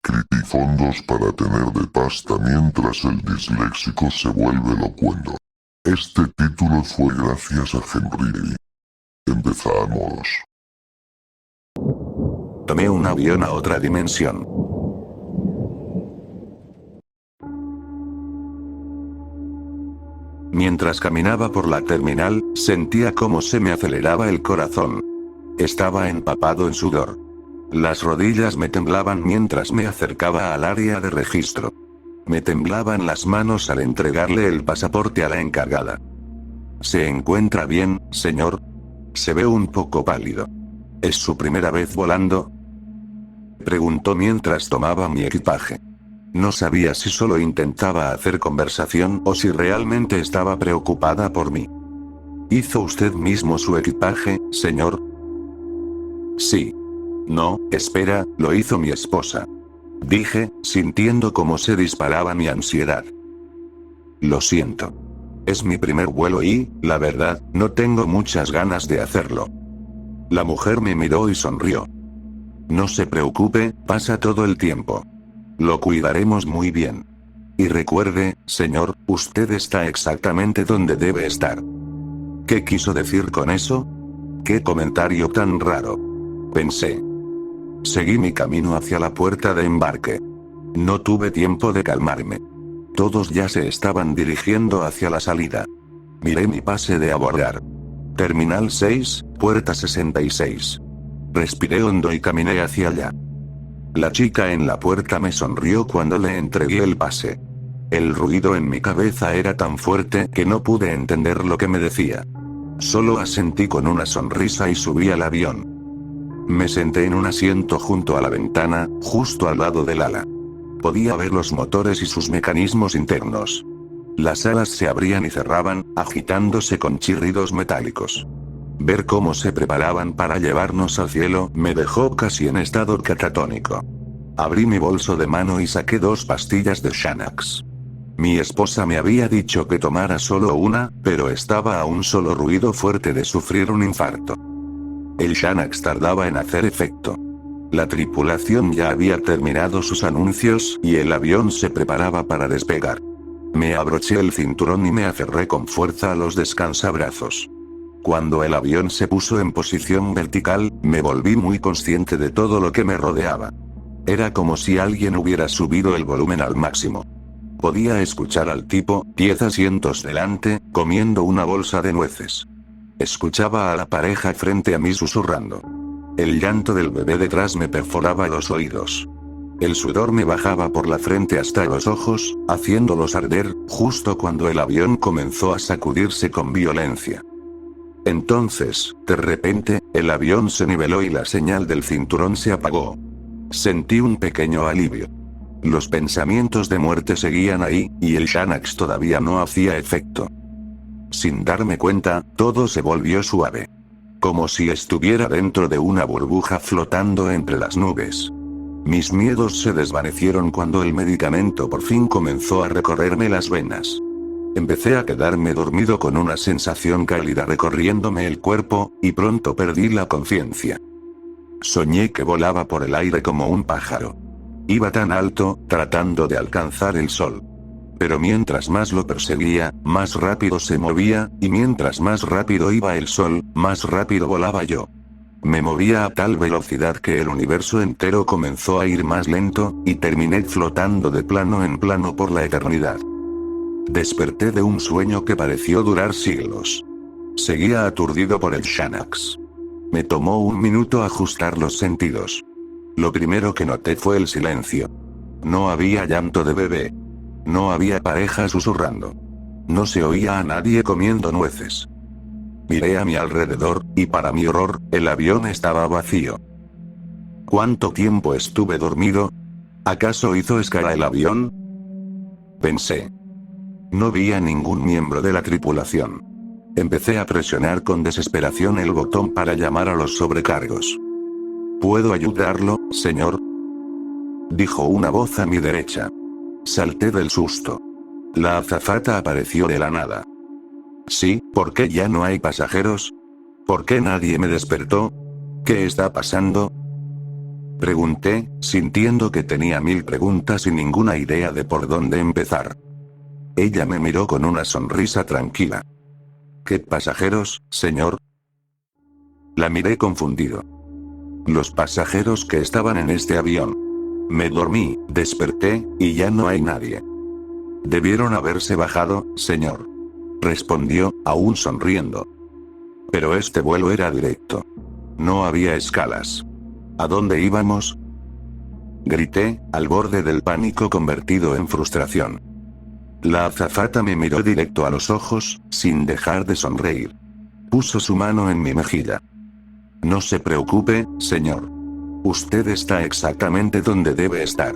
escribí fondos para tener de pasta mientras el disléxico se vuelve locuendo. Este título fue gracias a Henry. Empezamos. Tomé un avión a otra dimensión. Mientras caminaba por la terminal, sentía cómo se me aceleraba el corazón. Estaba empapado en sudor. Las rodillas me temblaban mientras me acercaba al área de registro. Me temblaban las manos al entregarle el pasaporte a la encargada. ¿Se encuentra bien, señor? Se ve un poco pálido. ¿Es su primera vez volando? Preguntó mientras tomaba mi equipaje. No sabía si solo intentaba hacer conversación o si realmente estaba preocupada por mí. ¿Hizo usted mismo su equipaje, señor? Sí. No, espera, lo hizo mi esposa. Dije, sintiendo cómo se disparaba mi ansiedad. Lo siento. Es mi primer vuelo y, la verdad, no tengo muchas ganas de hacerlo. La mujer me miró y sonrió. No se preocupe, pasa todo el tiempo. Lo cuidaremos muy bien. Y recuerde, señor, usted está exactamente donde debe estar. ¿Qué quiso decir con eso? ¿Qué comentario tan raro? Pensé. Seguí mi camino hacia la puerta de embarque. No tuve tiempo de calmarme. Todos ya se estaban dirigiendo hacia la salida. Miré mi pase de abordar. Terminal 6, puerta 66. Respiré hondo y caminé hacia allá. La chica en la puerta me sonrió cuando le entregué el pase. El ruido en mi cabeza era tan fuerte que no pude entender lo que me decía. Solo asentí con una sonrisa y subí al avión. Me senté en un asiento junto a la ventana, justo al lado del ala. Podía ver los motores y sus mecanismos internos. Las alas se abrían y cerraban, agitándose con chirridos metálicos. Ver cómo se preparaban para llevarnos al cielo me dejó casi en estado catatónico. Abrí mi bolso de mano y saqué 2 pastillas de Xanax. Mi esposa me había dicho que tomara solo una, pero estaba a un solo ruido fuerte de sufrir un infarto. El Xanax tardaba en hacer efecto. La tripulación ya había terminado sus anuncios y el avión se preparaba para despegar. Me abroché el cinturón y me aferré con fuerza a los descansabrazos. Cuando el avión se puso en posición vertical, me volví muy consciente de todo lo que me rodeaba. Era como si alguien hubiera subido el volumen al máximo. Podía escuchar al tipo, 10 asientos delante, comiendo una bolsa de nueces. Escuchaba a la pareja frente a mí susurrando. El llanto del bebé detrás me perforaba los oídos. El sudor me bajaba por la frente hasta los ojos, haciéndolos arder, justo cuando el avión comenzó a sacudirse con violencia. Entonces, de repente, el avión se niveló y la señal del cinturón se apagó. Sentí un pequeño alivio. Los pensamientos de muerte seguían ahí, y el Xanax todavía no hacía efecto. Sin darme cuenta, todo se volvió suave. Como si estuviera dentro de una burbuja flotando entre las nubes. Mis miedos se desvanecieron cuando el medicamento por fin comenzó a recorrerme las venas. Empecé a quedarme dormido con una sensación cálida recorriéndome el cuerpo, y pronto perdí la conciencia. Soñé que volaba por el aire como un pájaro. Iba tan alto, tratando de alcanzar el sol. Pero mientras más lo perseguía, más rápido se movía, y mientras más rápido iba el sol, más rápido volaba yo. Me movía a tal velocidad que el universo entero comenzó a ir más lento, y terminé flotando de plano en plano por la eternidad. Desperté de un sueño que pareció durar siglos. Seguía aturdido por el Xanax. Me tomó un minuto ajustar los sentidos. Lo primero que noté fue el silencio. No había llanto de bebé. No había pareja susurrando. No se oía a nadie comiendo nueces. Miré a mi alrededor, y para mi horror, el avión estaba vacío. ¿Cuánto tiempo estuve dormido? ¿Acaso hizo escala el avión? Pensé. No vi a ningún miembro de la tripulación. Empecé a presionar con desesperación el botón para llamar a los sobrecargos. ¿Puedo ayudarlo, señor?, dijo una voz a mi derecha. Salté del susto. La azafata apareció de la nada. Sí, ¿por qué ya no hay pasajeros? ¿Por qué nadie me despertó? ¿Qué está pasando? Pregunté, sintiendo que tenía 1000 preguntas y ninguna idea de por dónde empezar. Ella me miró con una sonrisa tranquila. ¿Qué pasajeros, señor? La miré confundido. Los pasajeros que estaban en este avión. Me dormí, desperté, y ya no hay nadie. Debieron haberse bajado, señor. Respondió, aún sonriendo. Pero este vuelo era directo. No había escalas. ¿A dónde íbamos? Grité, al borde del pánico convertido en frustración. La azafata me miró directo a los ojos, sin dejar de sonreír. Puso su mano en mi mejilla. No se preocupe, señor. Usted está exactamente donde debe estar.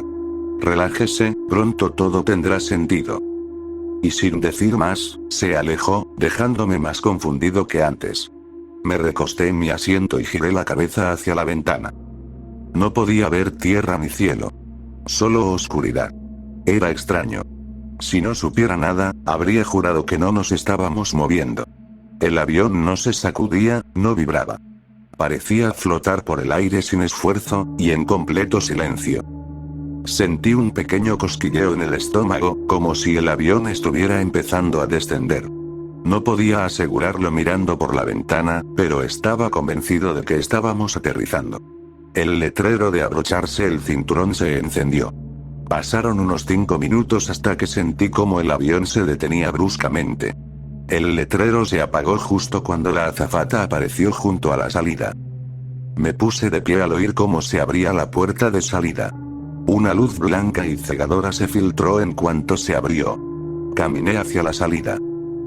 Relájese, pronto todo tendrá sentido. Y sin decir más, se alejó, dejándome más confundido que antes. Me recosté en mi asiento y giré la cabeza hacia la ventana. No podía ver tierra ni cielo. Solo oscuridad. Era extraño. Si no supiera nada, habría jurado que no nos estábamos moviendo. El avión no se sacudía, no vibraba. Parecía flotar por el aire sin esfuerzo, y en completo silencio. Sentí un pequeño cosquilleo en el estómago, como si el avión estuviera empezando a descender. No podía asegurarlo mirando por la ventana, pero estaba convencido de que estábamos aterrizando. El letrero de abrocharse el cinturón se encendió. Pasaron unos 5 minutos hasta que sentí como el avión se detenía bruscamente. El letrero se apagó justo cuando la azafata apareció junto a la salida. Me puse de pie al oír cómo se abría la puerta de salida. Una luz blanca y cegadora se filtró en cuanto se abrió. Caminé hacia la salida.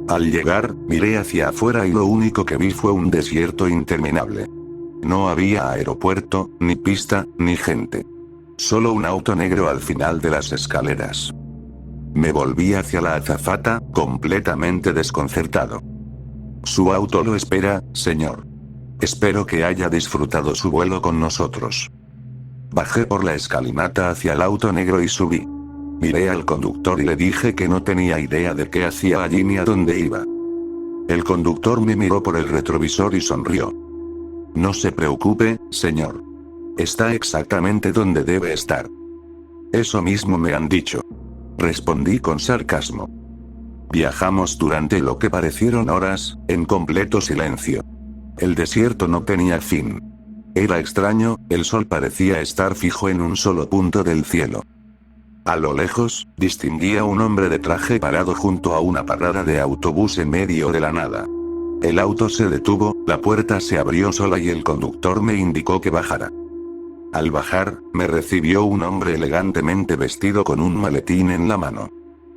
Al llegar, miré hacia afuera y lo único que vi fue un desierto interminable. No había aeropuerto, ni pista, ni gente. Solo un auto negro al final de las escaleras. Me volví hacia la azafata, completamente desconcertado. Su auto lo espera, señor. Espero que haya disfrutado su vuelo con nosotros. Bajé por la escalinata hacia el auto negro y subí. Miré al conductor y le dije que no tenía idea de qué hacía allí ni a dónde iba. El conductor me miró por el retrovisor y sonrió. No se preocupe, señor. Está exactamente donde debe estar. Eso mismo me han dicho. Respondí con sarcasmo. Viajamos durante lo que parecieron horas, en completo silencio. El desierto no tenía fin. Era extraño, el sol parecía estar fijo en un solo punto del cielo. A lo lejos, distinguí a un hombre de traje parado junto a una parada de autobús en medio de la nada. El auto se detuvo, la puerta se abrió sola y el conductor me indicó que bajara. Al bajar, me recibió un hombre elegantemente vestido con un maletín en la mano.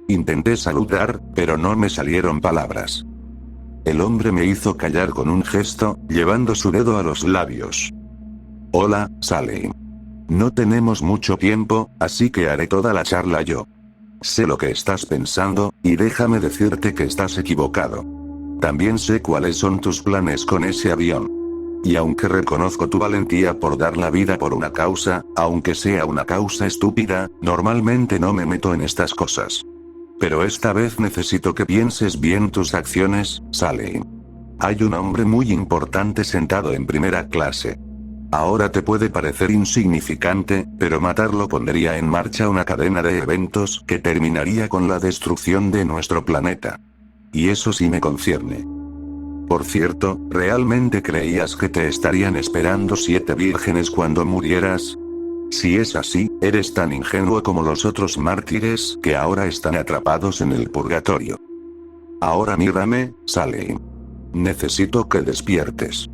Intenté saludar, pero no me salieron palabras. El hombre me hizo callar con un gesto, llevando su dedo a los labios. Hola, Sally. No tenemos mucho tiempo, así que haré toda la charla yo. Sé lo que estás pensando, y déjame decirte que estás equivocado. También sé cuáles son tus planes con ese avión. Y aunque reconozco tu valentía por dar la vida por una causa, aunque sea una causa estúpida, normalmente no me meto en estas cosas. Pero esta vez necesito que pienses bien tus acciones, Sally. Hay un hombre muy importante sentado en primera clase. Ahora te puede parecer insignificante, pero matarlo pondría en marcha una cadena de eventos que terminaría con la destrucción de nuestro planeta. Y eso sí me concierne. Por cierto, ¿realmente creías que te estarían esperando 7 vírgenes cuando murieras? Si es así, eres tan ingenuo como los otros mártires que ahora están atrapados en el purgatorio. Ahora mírame, Sally. Necesito que despiertes.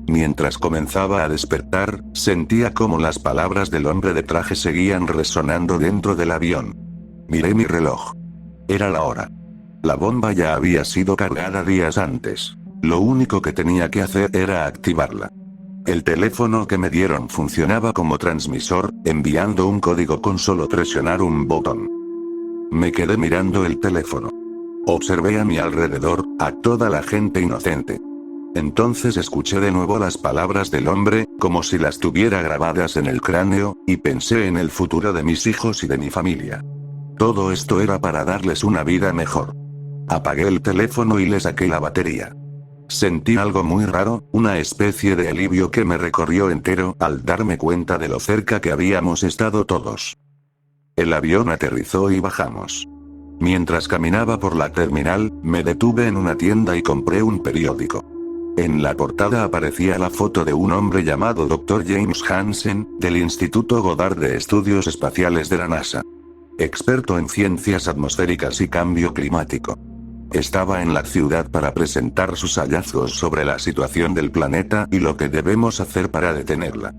Mientras comenzaba a despertar, sentía como las palabras del hombre de traje seguían resonando dentro del avión. Miré mi reloj. Era la hora. La bomba ya había sido cargada días antes. Lo único que tenía que hacer era activarla. El teléfono que me dieron funcionaba como transmisor, enviando un código con solo presionar un botón. Me quedé mirando el teléfono. Observé a mi alrededor, a toda la gente inocente. Entonces escuché de nuevo las palabras del hombre, como si las tuviera grabadas en el cráneo, y pensé en el futuro de mis hijos y de mi familia. Todo esto era para darles una vida mejor. Apagué el teléfono y le saqué la batería. Sentí algo muy raro, una especie de alivio que me recorrió entero al darme cuenta de lo cerca que habíamos estado todos. El avión aterrizó y bajamos. Mientras caminaba por la terminal, me detuve en una tienda y compré un periódico. En la portada aparecía la foto de un hombre llamado Dr. James Hansen, del Instituto Goddard de Estudios Espaciales de la NASA. Experto en ciencias atmosféricas y cambio climático. Estaba en la ciudad para presentar sus hallazgos sobre la situación del planeta y lo que debemos hacer para detenerla.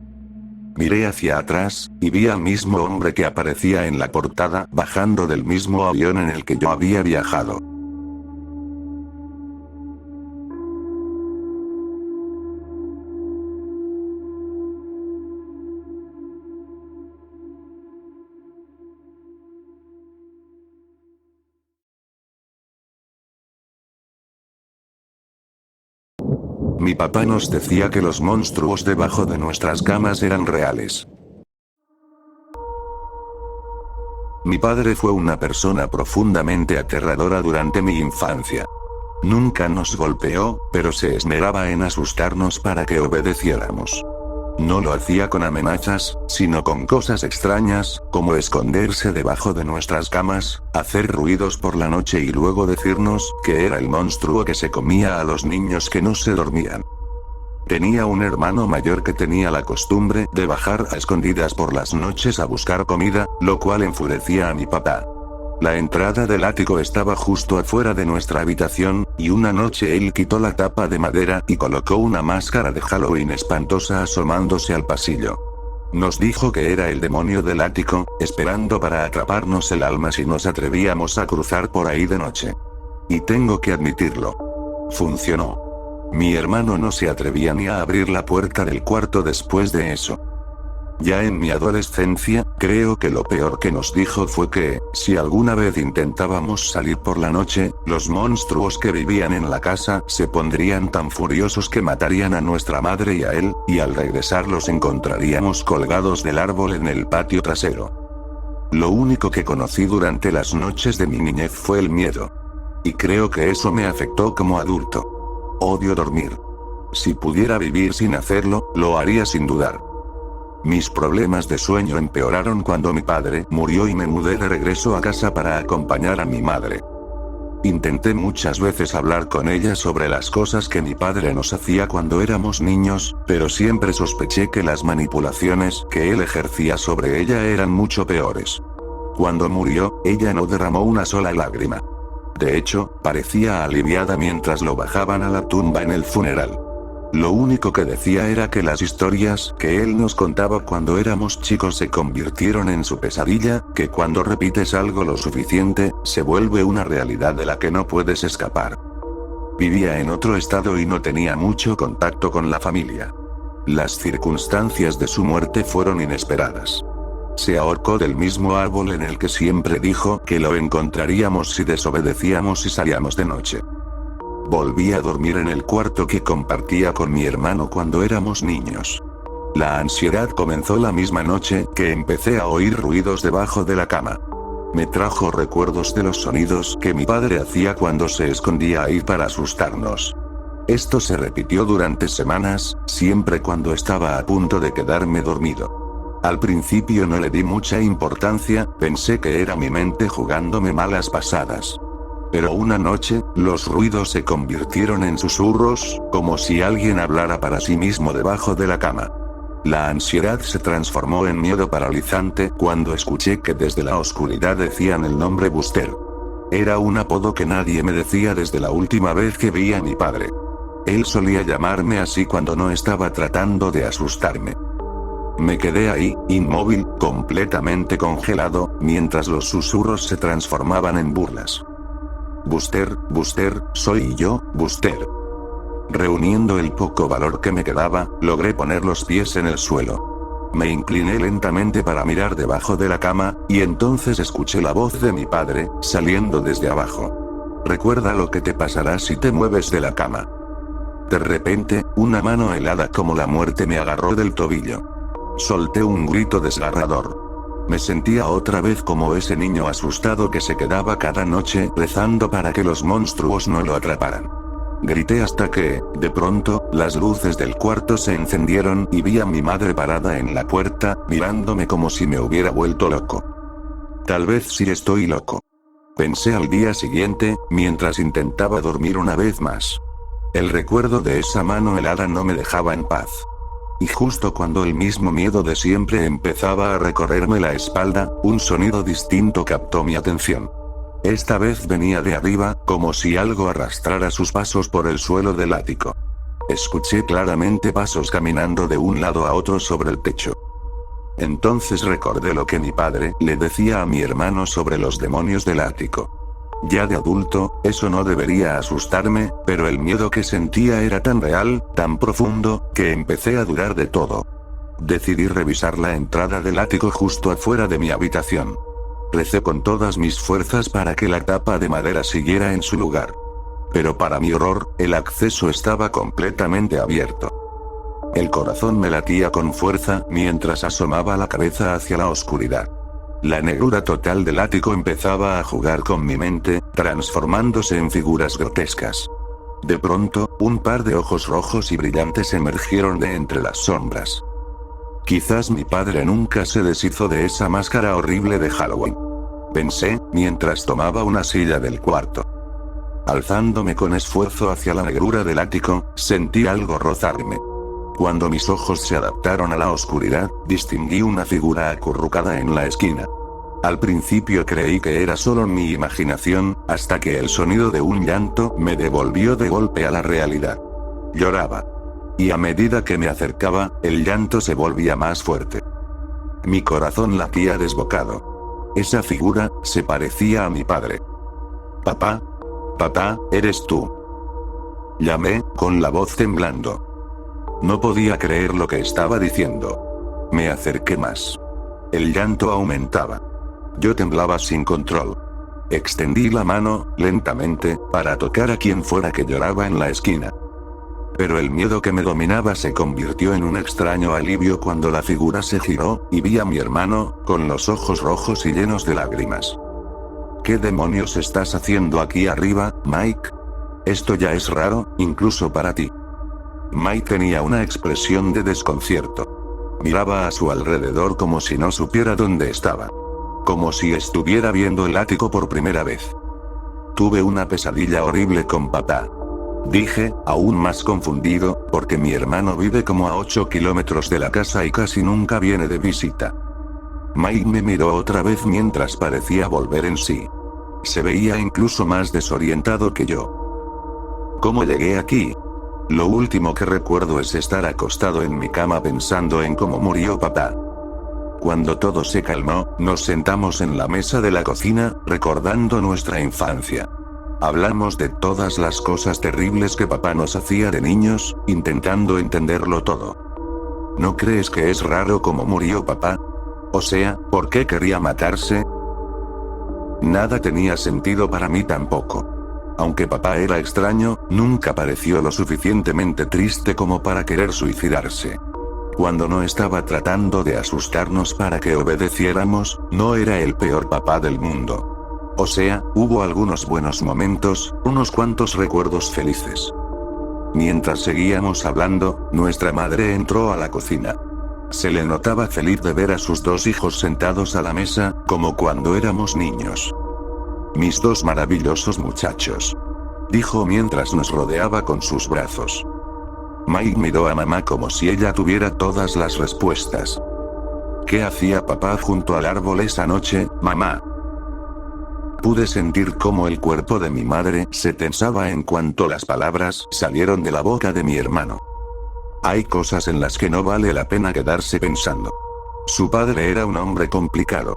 Miré hacia atrás, y vi al mismo hombre que aparecía en la portada, bajando del mismo avión en el que yo había viajado. Mi papá nos decía que los monstruos debajo de nuestras camas eran reales. Mi padre fue una persona profundamente aterradora durante mi infancia. Nunca nos golpeó, pero se esmeraba en asustarnos para que obedeciéramos. No lo hacía con amenazas, sino con cosas extrañas, como esconderse debajo de nuestras camas, hacer ruidos por la noche y luego decirnos que era el monstruo que se comía a los niños que no se dormían. Tenía un hermano mayor que tenía la costumbre de bajar a escondidas por las noches a buscar comida, lo cual enfurecía a mi papá. La entrada del ático estaba justo afuera de nuestra habitación, y una noche él quitó la tapa de madera y colocó una máscara de Halloween espantosa asomándose al pasillo. Nos dijo que era el demonio del ático, esperando para atraparnos el alma si nos atrevíamos a cruzar por ahí de noche. Y tengo que admitirlo. Funcionó. Mi hermano no se atrevía ni a abrir la puerta del cuarto después de eso. Ya en mi adolescencia, creo que lo peor que nos dijo fue que, si alguna vez intentábamos salir por la noche, los monstruos que vivían en la casa se pondrían tan furiosos que matarían a nuestra madre y a él, y al regresar los encontraríamos colgados del árbol en el patio trasero. Lo único que conocí durante las noches de mi niñez fue el miedo. Y creo que eso me afectó como adulto. Odio dormir. Si pudiera vivir sin hacerlo, lo haría sin dudar. Mis problemas de sueño empeoraron cuando mi padre murió y me mudé de regreso a casa para acompañar a mi madre. Intenté muchas veces hablar con ella sobre las cosas que mi padre nos hacía cuando éramos niños, pero siempre sospeché que las manipulaciones que él ejercía sobre ella eran mucho peores. Cuando murió, ella no derramó una sola lágrima. De hecho, parecía aliviada mientras lo bajaban a la tumba en el funeral. Lo único que decía era que las historias que él nos contaba cuando éramos chicos se convirtieron en su pesadilla, que cuando repites algo lo suficiente, se vuelve una realidad de la que no puedes escapar. Vivía en otro estado y no tenía mucho contacto con la familia. Las circunstancias de su muerte fueron inesperadas. Se ahorcó del mismo árbol en el que siempre dijo que lo encontraríamos si desobedecíamos y salíamos de noche. Volví a dormir en el cuarto que compartía con mi hermano cuando éramos niños. La ansiedad comenzó la misma noche que empecé a oír ruidos debajo de la cama. Me trajo recuerdos de los sonidos que mi padre hacía cuando se escondía ahí para asustarnos. Esto se repitió durante semanas, siempre cuando estaba a punto de quedarme dormido. Al principio no le di mucha importancia, pensé que era mi mente jugándome malas pasadas. Pero una noche, los ruidos se convirtieron en susurros, como si alguien hablara para sí mismo debajo de la cama. La ansiedad se transformó en miedo paralizante cuando escuché que desde la oscuridad decían el nombre Buster. Era un apodo que nadie me decía desde la última vez que vi a mi padre. Él solía llamarme así cuando no estaba tratando de asustarme. Me quedé ahí, inmóvil, completamente congelado, mientras los susurros se transformaban en burlas. Buster, Buster, soy yo, Buster. Reuniendo el poco valor que me quedaba, logré poner los pies en el suelo. Me incliné lentamente para mirar debajo de la cama, y entonces escuché la voz de mi padre, saliendo desde abajo. Recuerda lo que te pasará si te mueves de la cama. De repente, una mano helada como la muerte me agarró del tobillo. Solté un grito desgarrador. Me sentía otra vez como ese niño asustado que se quedaba cada noche rezando para que los monstruos no lo atraparan. Grité hasta que, de pronto, las luces del cuarto se encendieron y vi a mi madre parada en la puerta, mirándome como si me hubiera vuelto loco. Tal vez sí estoy loco. Pensé al día siguiente, mientras intentaba dormir una vez más. El recuerdo de esa mano helada no me dejaba en paz. Y justo cuando el mismo miedo de siempre empezaba a recorrerme la espalda, un sonido distinto captó mi atención. Esta vez venía de arriba, como si algo arrastrara sus pasos por el suelo del ático. Escuché claramente pasos caminando de un lado a otro sobre el techo. Entonces recordé lo que mi padre le decía a mi hermano sobre los demonios del ático. Ya de adulto, eso no debería asustarme, pero el miedo que sentía era tan real, tan profundo, que empecé a dudar de todo. Decidí revisar la entrada del ático justo afuera de mi habitación. Recé con todas mis fuerzas para que la tapa de madera siguiera en su lugar. Pero para mi horror, el acceso estaba completamente abierto. El corazón me latía con fuerza mientras asomaba la cabeza hacia la oscuridad. La negrura total del ático empezaba a jugar con mi mente, transformándose en figuras grotescas. De pronto, un par de ojos rojos y brillantes emergieron de entre las sombras. Quizás mi padre nunca se deshizo de esa máscara horrible de Halloween. Pensé, mientras tomaba una silla del cuarto. Alzándome con esfuerzo hacia la negrura del ático, sentí algo rozarme. Cuando mis ojos se adaptaron a la oscuridad, distinguí una figura acurrucada en la esquina. Al principio creí que era solo mi imaginación, hasta que el sonido de un llanto me devolvió de golpe a la realidad. Lloraba. Y a medida que me acercaba, el llanto se volvía más fuerte. Mi corazón latía desbocado. Esa figura se parecía a mi padre. Papá. Papá, eres tú. Llamé, con la voz temblando. No podía creer lo que estaba diciendo. Me acerqué más. El llanto aumentaba. Yo temblaba sin control. Extendí la mano, lentamente, para tocar a quien fuera que lloraba en la esquina. Pero el miedo que me dominaba se convirtió en un extraño alivio cuando la figura se giró, y vi a mi hermano, con los ojos rojos y llenos de lágrimas. ¿Qué demonios estás haciendo aquí arriba, Mike? Esto ya es raro, incluso para ti. Mike tenía una expresión de desconcierto. Miraba a su alrededor como si no supiera dónde estaba. Como si estuviera viendo el ático por primera vez. Tuve una pesadilla horrible con papá. Dije, aún más confundido, porque mi hermano vive como a 8 kilómetros de la casa y casi nunca viene de visita. Mike me miró otra vez mientras parecía volver en sí. Se veía incluso más desorientado que yo. ¿Cómo llegué aquí? Lo último que recuerdo es estar acostado en mi cama pensando en cómo murió papá. Cuando todo se calmó, nos sentamos en la mesa de la cocina, recordando nuestra infancia. Hablamos de todas las cosas terribles que papá nos hacía de niños, intentando entenderlo todo. ¿No crees que es raro cómo murió papá? O sea, ¿por qué quería matarse? Nada tenía sentido para mí tampoco. Aunque papá era extraño, nunca pareció lo suficientemente triste como para querer suicidarse. Cuando no estaba tratando de asustarnos para que obedeciéramos, no era el peor papá del mundo. O sea, hubo algunos buenos momentos, unos cuantos recuerdos felices. Mientras seguíamos hablando, nuestra madre entró a la cocina. Se le notaba feliz de ver a sus dos hijos sentados a la mesa, como cuando éramos niños. Mis dos maravillosos muchachos. Dijo mientras nos rodeaba con sus brazos. Mike miró a mamá como si ella tuviera todas las respuestas. ¿Qué hacía papá junto al árbol esa noche, mamá? Pude sentir cómo el cuerpo de mi madre se tensaba en cuanto las palabras salieron de la boca de mi hermano. Hay cosas en las que no vale la pena quedarse pensando. Su padre era un hombre complicado.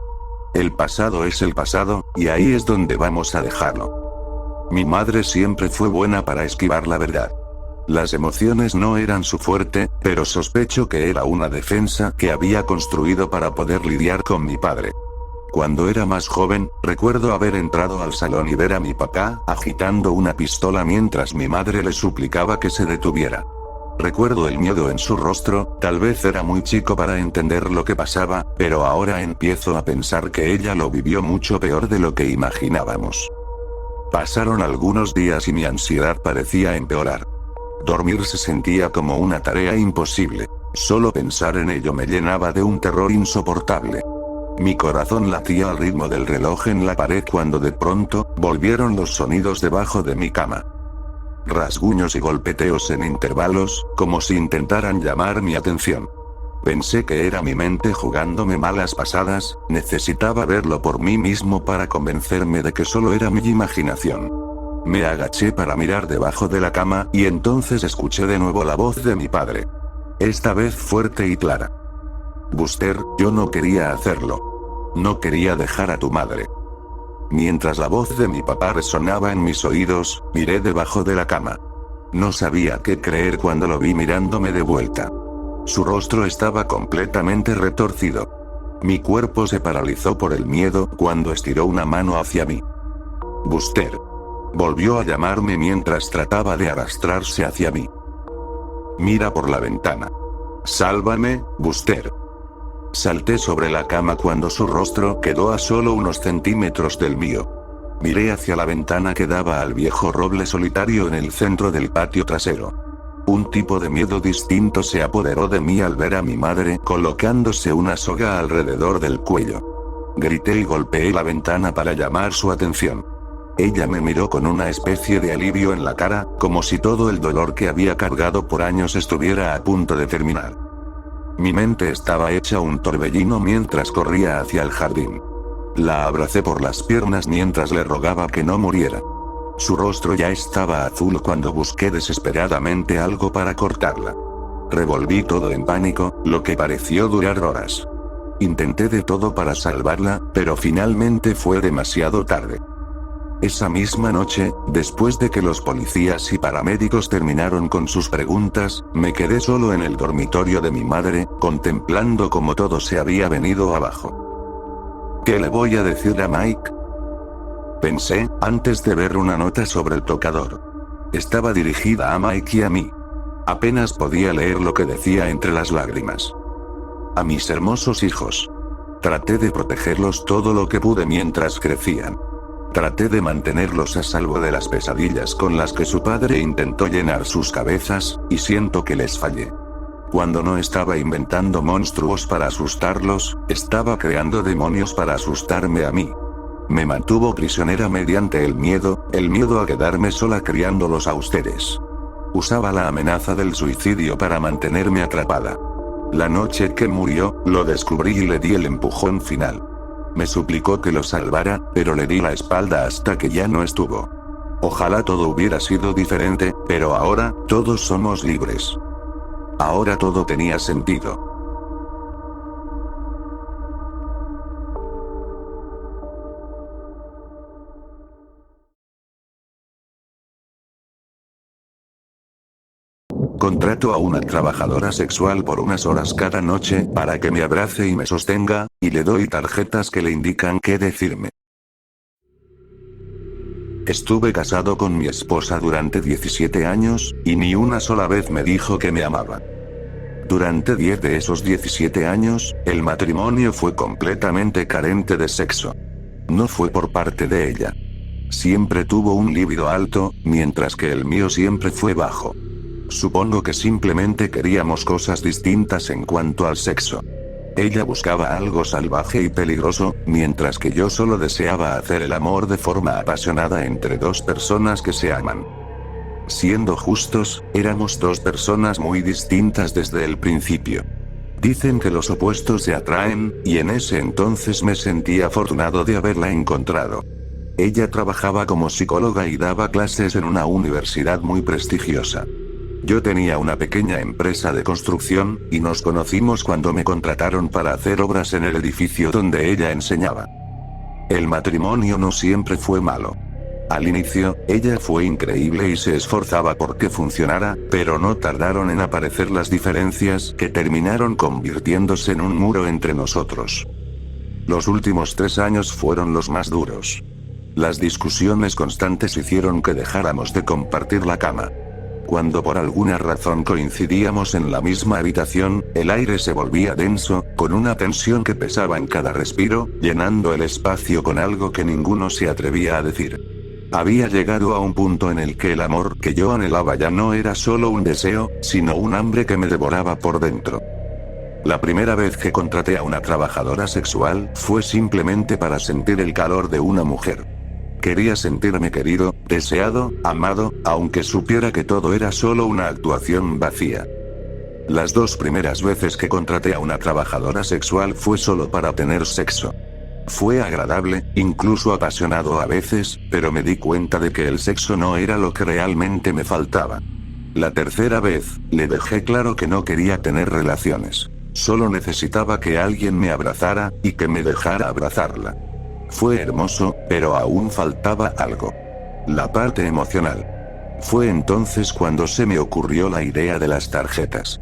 El pasado es el pasado, y ahí es donde vamos a dejarlo. Mi madre siempre fue buena para esquivar la verdad. Las emociones no eran su fuerte, pero sospecho que era una defensa que había construido para poder lidiar con mi padre. Cuando era más joven, recuerdo haber entrado al salón y ver a mi papá agitando una pistola mientras mi madre le suplicaba que se detuviera. Recuerdo el miedo en su rostro, tal vez era muy chico para entender lo que pasaba, pero ahora empiezo a pensar que ella lo vivió mucho peor de lo que imaginábamos. Pasaron algunos días y mi ansiedad parecía empeorar. Dormir se sentía como una tarea imposible. Solo pensar en ello me llenaba de un terror insoportable. Mi corazón latía al ritmo del reloj en la pared cuando de pronto, volvieron los sonidos debajo de mi cama. Rasguños y golpeteos en intervalos, como si intentaran llamar mi atención. Pensé que era mi mente jugándome malas pasadas, necesitaba verlo por mí mismo para convencerme de que solo era mi imaginación. Me agaché para mirar debajo de la cama y entonces escuché de nuevo la voz de mi padre. Esta vez fuerte y clara. Buster, yo no quería hacerlo. No quería dejar a tu madre. Mientras la voz de mi papá resonaba en mis oídos, miré debajo de la cama. No sabía qué creer cuando lo vi mirándome de vuelta. Su rostro estaba completamente retorcido. Mi cuerpo se paralizó por el miedo cuando estiró una mano hacia mí. Buster. Volvió a llamarme mientras trataba de arrastrarse hacia mí. Mira por la ventana. Sálvame, Buster. Salté sobre la cama cuando su rostro quedó a solo unos centímetros del mío. Miré hacia la ventana que daba al viejo roble solitario en el centro del patio trasero. Un tipo de miedo distinto se apoderó de mí al ver a mi madre colocándose una soga alrededor del cuello. Grité y golpeé la ventana para llamar su atención. Ella me miró con una especie de alivio en la cara, como si todo el dolor que había cargado por años estuviera a punto de terminar. Mi mente estaba hecha un torbellino mientras corría hacia el jardín. La abracé por las piernas mientras le rogaba que no muriera. Su rostro ya estaba azul cuando busqué desesperadamente algo para cortarla. Revolví todo en pánico, lo que pareció durar horas. Intenté de todo para salvarla, pero finalmente fue demasiado tarde. Esa misma noche, después de que los policías y paramédicos terminaron con sus preguntas, me quedé solo en el dormitorio de mi madre, contemplando cómo todo se había venido abajo. ¿Qué le voy a decir a Mike? Pensé, antes de ver una nota sobre el tocador. Estaba dirigida a Mike y a mí. Apenas podía leer lo que decía entre las lágrimas. A mis hermosos hijos. Traté de protegerlos todo lo que pude mientras crecían. Traté de mantenerlos a salvo de las pesadillas con las que su padre intentó llenar sus cabezas, y siento que les fallé. Cuando no estaba inventando monstruos para asustarlos, estaba creando demonios para asustarme a mí. Me mantuvo prisionera mediante el miedo a quedarme sola criándolos a ustedes. Usaba la amenaza del suicidio para mantenerme atrapada. La noche que murió, lo descubrí y le di el empujón final. Me suplicó que lo salvara, pero le di la espalda hasta que ya no estuvo. Ojalá todo hubiera sido diferente, pero ahora, todos somos libres. Ahora todo tenía sentido. Contrato a una trabajadora sexual por unas horas cada noche para que me abrace y me sostenga, y le doy tarjetas que le indican qué decirme. Estuve casado con mi esposa durante 17 años, y ni una sola vez me dijo que me amaba. Durante 10 de esos 17 años, el matrimonio fue completamente carente de sexo. No fue por parte de ella. Siempre tuvo un libido alto, mientras que el mío siempre fue bajo. Supongo que simplemente queríamos cosas distintas en cuanto al sexo. Ella buscaba algo salvaje y peligroso, mientras que yo solo deseaba hacer el amor de forma apasionada entre dos personas que se aman. Siendo justos, éramos dos personas muy distintas desde el principio. Dicen que los opuestos se atraen, y en ese entonces me sentí afortunado de haberla encontrado. Ella trabajaba como psicóloga y daba clases en una universidad muy prestigiosa. Yo tenía una pequeña empresa de construcción, y nos conocimos cuando me contrataron para hacer obras en el edificio donde ella enseñaba. El matrimonio no siempre fue malo. Al inicio, ella fue increíble y se esforzaba por que funcionara, pero no tardaron en aparecer las diferencias que terminaron convirtiéndose en un muro entre nosotros. Los últimos 3 años fueron los más duros. Las discusiones constantes hicieron que dejáramos de compartir la cama. Cuando por alguna razón coincidíamos en la misma habitación, el aire se volvía denso, con una tensión que pesaba en cada respiro, llenando el espacio con algo que ninguno se atrevía a decir. Había llegado a un punto en el que el amor que yo anhelaba ya no era solo un deseo, sino un hambre que me devoraba por dentro. La primera vez que contraté a una trabajadora sexual fue simplemente para sentir el calor de una mujer. Quería sentirme querido, deseado, amado, aunque supiera que todo era solo una actuación vacía. Las 2 primeras veces que contraté a una trabajadora sexual fue solo para tener sexo. Fue agradable, incluso apasionado a veces, pero me di cuenta de que el sexo no era lo que realmente me faltaba. La tercera vez, le dejé claro que no quería tener relaciones. Solo necesitaba que alguien me abrazara, y que me dejara abrazarla. Fue hermoso, pero aún faltaba algo. La parte emocional. Fue entonces cuando se me ocurrió la idea de las tarjetas.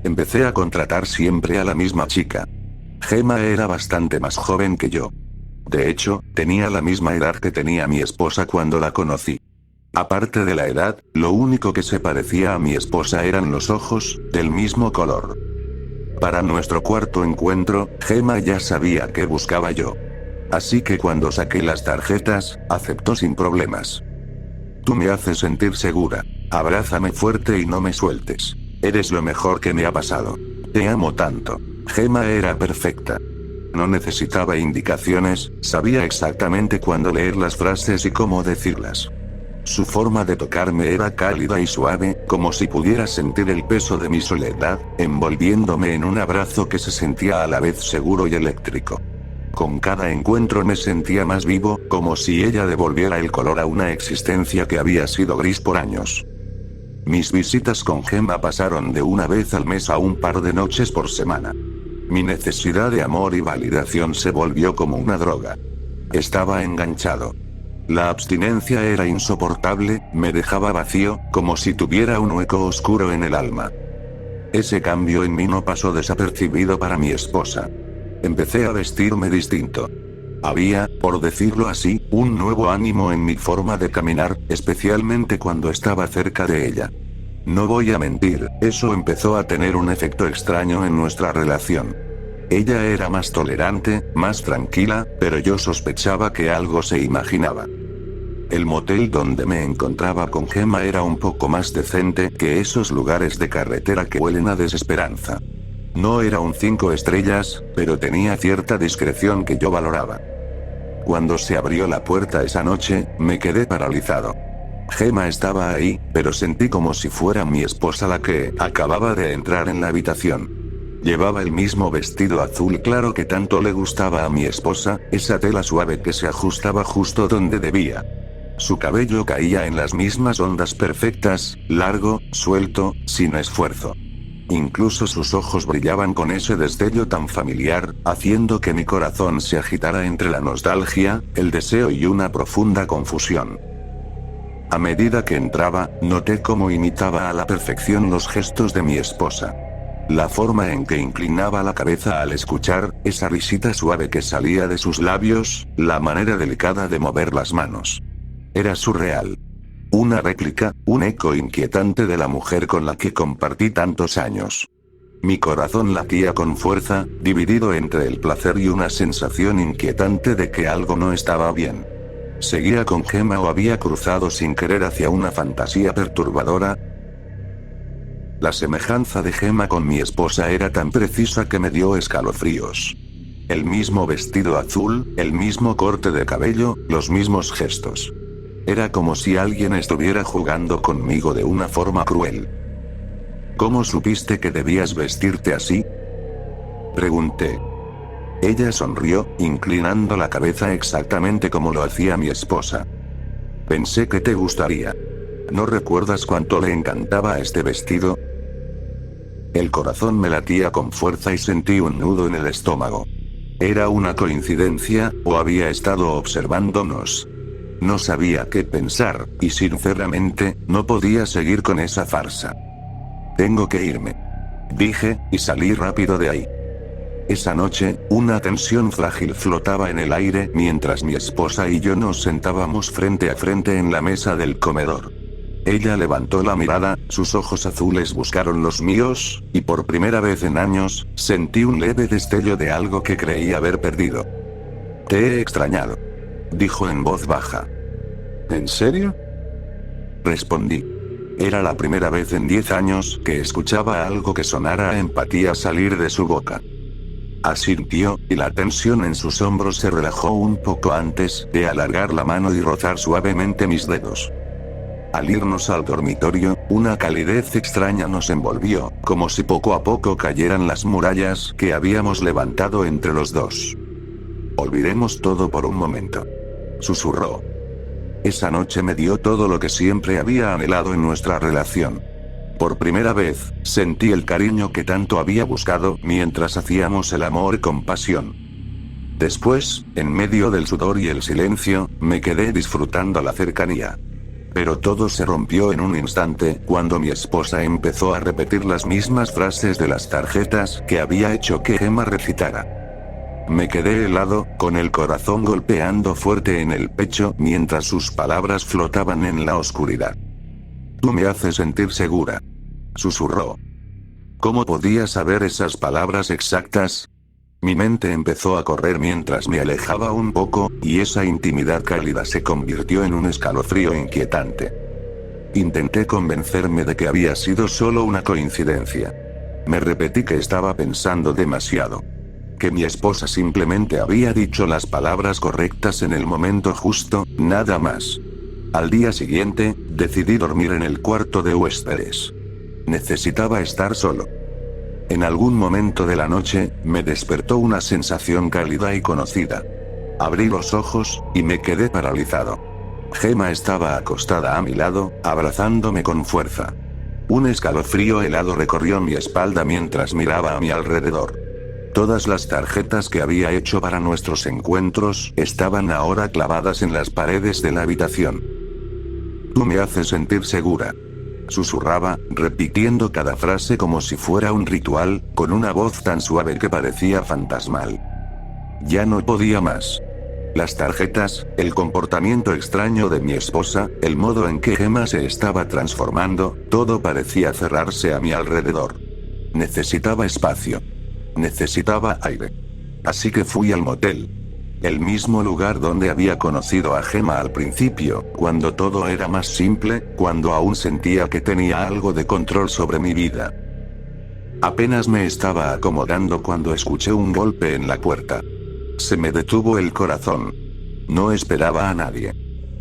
Empecé a contratar siempre a la misma chica. Gemma era bastante más joven que yo. De hecho, tenía la misma edad que tenía mi esposa cuando la conocí. Aparte de la edad, lo único que se parecía a mi esposa eran los ojos, del mismo color. Para nuestro cuarto encuentro, Gemma ya sabía qué buscaba yo. Así que cuando saqué las tarjetas, aceptó sin problemas. Tú me haces sentir segura. Abrázame fuerte y no me sueltes. Eres lo mejor que me ha pasado. Te amo tanto. Gemma era perfecta. No necesitaba indicaciones, sabía exactamente cuándo leer las frases y cómo decirlas. Su forma de tocarme era cálida y suave, como si pudiera sentir el peso de mi soledad, envolviéndome en un abrazo que se sentía a la vez seguro y eléctrico. Con cada encuentro me sentía más vivo, como si ella devolviera el color a una existencia que había sido gris por años. Mis visitas con Gemma pasaron de una vez al mes a un par de noches por semana. Mi necesidad de amor y validación se volvió como una droga. Estaba enganchado. La abstinencia era insoportable, me dejaba vacío, como si tuviera un hueco oscuro en el alma. Ese cambio en mí no pasó desapercibido para mi esposa. Empecé a vestirme distinto. Había, por decirlo así, un nuevo ánimo en mi forma de caminar, especialmente cuando estaba cerca de ella. No voy a mentir, eso empezó a tener un efecto extraño en nuestra relación. Ella era más tolerante, más tranquila, pero yo sospechaba que algo se imaginaba. El motel donde me encontraba con Gemma era un poco más decente que esos lugares de carretera que huelen a desesperanza. No era un 5 estrellas, pero tenía cierta discreción que yo valoraba. Cuando se abrió la puerta esa noche, me quedé paralizado. Gemma estaba ahí, pero sentí como si fuera mi esposa la que acababa de entrar en la habitación. Llevaba el mismo vestido azul claro que tanto le gustaba a mi esposa, esa tela suave que se ajustaba justo donde debía. Su cabello caía en las mismas ondas perfectas, largo, suelto, sin esfuerzo. Incluso sus ojos brillaban con ese destello tan familiar, haciendo que mi corazón se agitara entre la nostalgia, el deseo y una profunda confusión. A medida que entraba, noté cómo imitaba a la perfección los gestos de mi esposa. La forma en que inclinaba la cabeza al escuchar, esa risita suave que salía de sus labios, la manera delicada de mover las manos. Era surreal. Una réplica, un eco inquietante de la mujer con la que compartí tantos años. Mi corazón latía con fuerza, dividido entre el placer y una sensación inquietante de que algo no estaba bien. ¿Seguía con Gemma o había cruzado sin querer hacia una fantasía perturbadora? La semejanza de Gemma con mi esposa era tan precisa que me dio escalofríos. El mismo vestido azul, el mismo corte de cabello, los mismos gestos. Era como si alguien estuviera jugando conmigo de una forma cruel. ¿Cómo supiste que debías vestirte así?, pregunté. Ella sonrió, inclinando la cabeza exactamente como lo hacía mi esposa. Pensé que te gustaría. ¿No recuerdas cuánto le encantaba este vestido? El corazón me latía con fuerza y sentí un nudo en el estómago. ¿Era una coincidencia, o había estado observándonos? No sabía qué pensar, y sinceramente, no podía seguir con esa farsa. Tengo que irme, dije, y salí rápido de ahí. Esa noche, una tensión frágil flotaba en el aire mientras mi esposa y yo nos sentábamos frente a frente en la mesa del comedor. Ella levantó la mirada, sus ojos azules buscaron los míos, y por primera vez en años, sentí un leve destello de algo que creí haber perdido. Te he extrañado, dijo en voz baja. ¿En serio? Respondí. Era la primera vez en 10 años que escuchaba algo que sonara a empatía salir de su boca. Asintió, y la tensión en sus hombros se relajó un poco antes de alargar la mano y rozar suavemente mis dedos. Al irnos al dormitorio, una calidez extraña nos envolvió, como si poco a poco cayeran las murallas que habíamos levantado entre los dos. Olvidemos todo por un momento. Susurró. Esa noche me dio todo lo que siempre había anhelado en nuestra relación. Por primera vez, sentí el cariño que tanto había buscado mientras hacíamos el amor con pasión. Después, en medio del sudor y el silencio, me quedé disfrutando la cercanía. Pero todo se rompió en un instante, cuando mi esposa empezó a repetir las mismas frases de las tarjetas que había hecho que Gemma recitara. Me quedé helado, con el corazón golpeando fuerte en el pecho mientras sus palabras flotaban en la oscuridad. Tú me haces sentir segura. Susurró. ¿Cómo podía saber esas palabras exactas? Mi mente empezó a correr mientras me alejaba un poco, y esa intimidad cálida se convirtió en un escalofrío inquietante. Intenté convencerme de que había sido solo una coincidencia. Me repetí que estaba pensando demasiado. Que mi esposa simplemente había dicho las palabras correctas en el momento justo, nada más. Al día siguiente, decidí dormir en el cuarto de huéspedes. Necesitaba estar solo. En algún momento de la noche, me despertó una sensación cálida y conocida. Abrí los ojos, y me quedé paralizado. Gemma estaba acostada a mi lado, abrazándome con fuerza. Un escalofrío helado recorrió mi espalda mientras miraba a mi alrededor. Todas las tarjetas que había hecho para nuestros encuentros estaban ahora clavadas en las paredes de la habitación. Tú me haces sentir segura. Susurraba, repitiendo cada frase como si fuera un ritual, con una voz tan suave que parecía fantasmal. Ya no podía más. Las tarjetas, el comportamiento extraño de mi esposa, el modo en que Gemma se estaba transformando, todo parecía cerrarse a mi alrededor. Necesitaba espacio. Necesitaba aire. Así que fui al motel. El mismo lugar donde había conocido a Gemma al principio, cuando todo era más simple, cuando aún sentía que tenía algo de control sobre mi vida. Apenas me estaba acomodando cuando escuché un golpe en la puerta. Se me detuvo el corazón. No esperaba a nadie.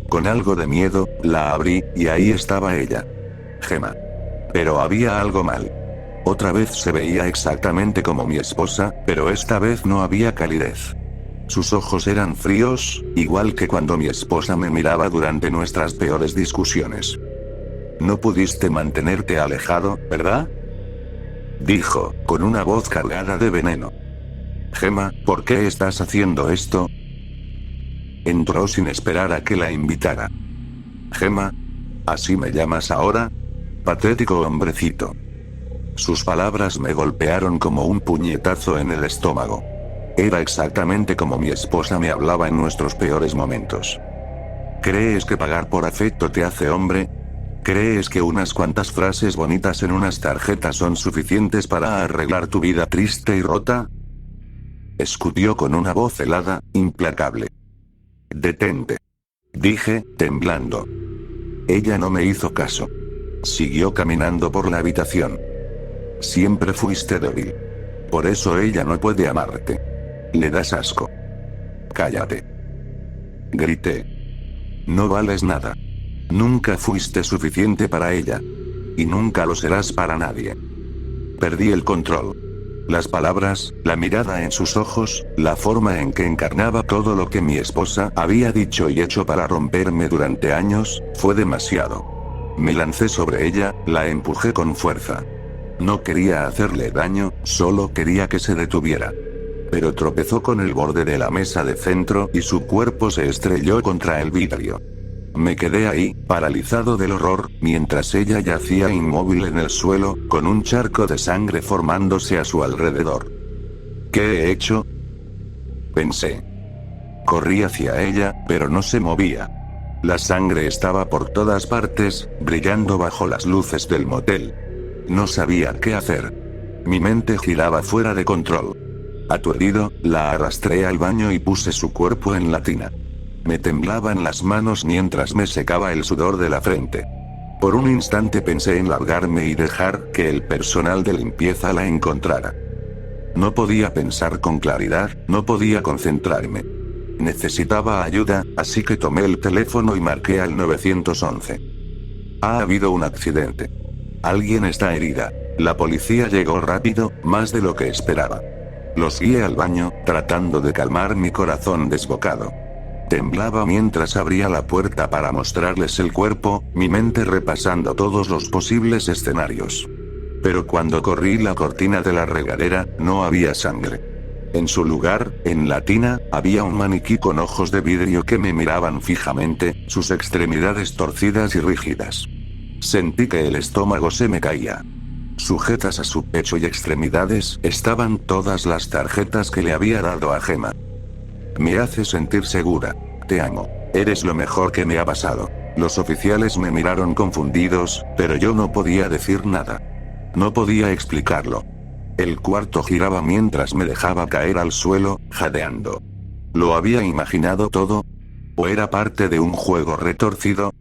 Con algo de miedo, la abrí, y ahí estaba ella. Gemma. Pero había algo mal. Otra vez se veía exactamente como mi esposa, pero esta vez no había calidez. Sus ojos eran fríos, igual que cuando mi esposa me miraba durante nuestras peores discusiones. No pudiste mantenerte alejado, ¿verdad? Dijo, con una voz cargada de veneno. Gemma, ¿por qué estás haciendo esto? Entró sin esperar a que la invitara. Gemma, ¿así me llamas ahora? Patético hombrecito. Sus palabras me golpearon como un puñetazo en el estómago. Era exactamente como mi esposa me hablaba en nuestros peores momentos. ¿Crees que pagar por afecto te hace hombre? ¿Crees que unas cuantas frases bonitas en unas tarjetas son suficientes para arreglar tu vida triste y rota? Escupió con una voz helada, implacable. Detente. Dije, temblando. Ella no me hizo caso. Siguió caminando por la habitación. Siempre fuiste débil. Por eso ella no puede amarte. Le das asco. Cállate. Grité. No vales nada. Nunca fuiste suficiente para ella. Y nunca lo serás para nadie. Perdí el control. Las palabras, la mirada en sus ojos, la forma en que encarnaba todo lo que mi esposa había dicho y hecho para romperme durante años, fue demasiado. Me lancé sobre ella, la empujé con fuerza. No quería hacerle daño, solo quería que se detuviera. Pero tropezó con el borde de la mesa de centro y su cuerpo se estrelló contra el vidrio. Me quedé ahí, paralizado del horror, mientras ella yacía inmóvil en el suelo, con un charco de sangre formándose a su alrededor. ¿Qué he hecho? Pensé. Corrí hacia ella, pero no se movía. La sangre estaba por todas partes, brillando bajo las luces del motel. No sabía qué hacer. Mi mente giraba fuera de control. Aturdido, la arrastré al baño y puse su cuerpo en la tina. Me temblaban las manos mientras me secaba el sudor de la frente. Por un instante pensé en largarme y dejar que el personal de limpieza la encontrara. No podía pensar con claridad, no podía concentrarme. Necesitaba ayuda, así que tomé el teléfono y marqué al 911. Ha habido un accidente. Alguien está herida. La policía llegó rápido, más de lo que esperaba. Los guié al baño, tratando de calmar mi corazón desbocado. Temblaba mientras abría la puerta para mostrarles el cuerpo, mi mente repasando todos los posibles escenarios. Pero cuando corrí la cortina de la regadera, no había sangre. En su lugar, en la tina, había un maniquí con ojos de vidrio que me miraban fijamente, sus extremidades torcidas y rígidas. Sentí que el estómago se me caía. Sujetas a su pecho y extremidades estaban todas las tarjetas que le había dado a Gemma. Me hace sentir segura. Te amo. Eres lo mejor que me ha pasado. Los oficiales me miraron confundidos, pero yo no podía decir nada. No podía explicarlo. El cuarto giraba mientras me dejaba caer al suelo, jadeando. ¿Lo había imaginado todo? ¿O era parte de un juego retorcido?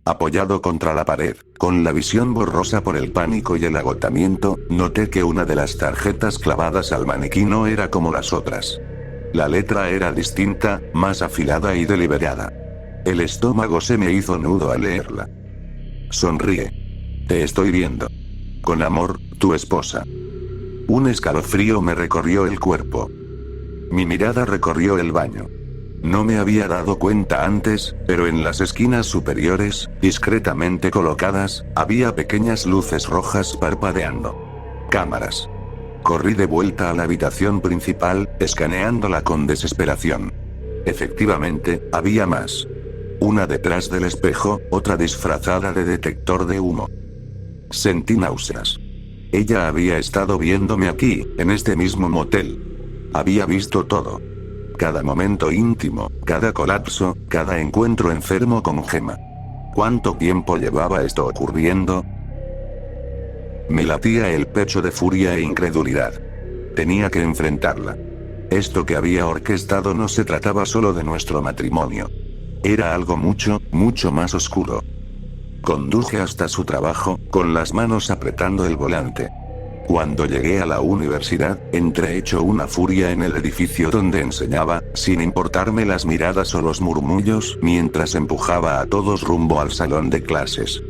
Apoyado contra la pared, con la visión borrosa por el pánico y el agotamiento, noté que una de las tarjetas clavadas al maniquí no era como las otras. La letra era distinta, más afilada y deliberada. El estómago se me hizo nudo al leerla. Sonríe. Te estoy viendo. Con amor, tu esposa. Un escalofrío me recorrió el cuerpo. Mi mirada recorrió el baño. No me había dado cuenta antes, pero en las esquinas superiores, discretamente colocadas, había pequeñas luces rojas parpadeando. Cámaras. Corrí de vuelta a la habitación principal, escaneándola con desesperación. Efectivamente, había más. Una detrás del espejo, otra disfrazada de detector de humo. Sentí náuseas. Ella había estado viéndome aquí, en este mismo motel. Había visto todo. Cada momento íntimo, cada colapso, cada encuentro enfermo con Gemma. ¿Cuánto tiempo llevaba esto ocurriendo? Me latía el pecho de furia e incredulidad. Tenía que enfrentarla. Esto que había orquestado no se trataba solo de nuestro matrimonio. Era algo mucho, mucho más oscuro. Conduje hasta su trabajo, con las manos apretando el volante. Cuando llegué a la universidad, entré hecho una furia en el edificio donde enseñaba, sin importarme las miradas o los murmullos, mientras empujaba a todos rumbo al salón de clases.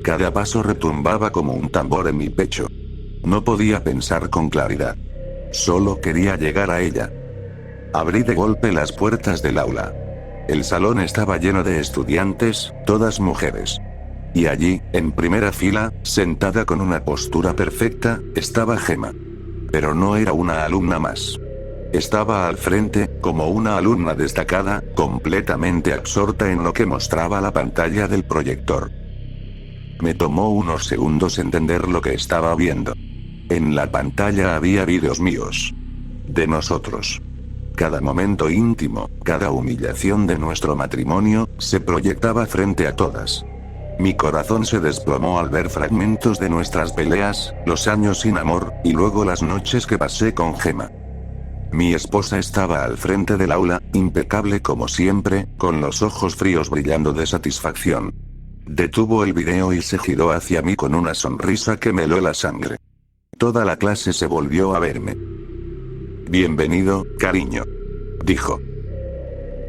Cada paso retumbaba como un tambor en mi pecho. No podía pensar con claridad. Solo quería llegar a ella. Abrí de golpe las puertas del aula. El salón estaba lleno de estudiantes, todas mujeres. Y allí, en primera fila, sentada con una postura perfecta, estaba Gemma. Pero no era una alumna más. Estaba al frente, como una alumna destacada, completamente absorta en lo que mostraba la pantalla del proyector. Me tomó unos segundos entender lo que estaba viendo. En la pantalla había vídeos míos. De nosotros. Cada momento íntimo, cada humillación de nuestro matrimonio, se proyectaba frente a todas. Mi corazón se desplomó al ver fragmentos de nuestras peleas, los años sin amor, y luego las noches que pasé con Gemma. Mi esposa estaba al frente del aula, impecable como siempre, con los ojos fríos brillando de satisfacción. Detuvo el video y se giró hacia mí con una sonrisa que me heló la sangre. Toda la clase se volvió a verme. Bienvenido, cariño. Dijo.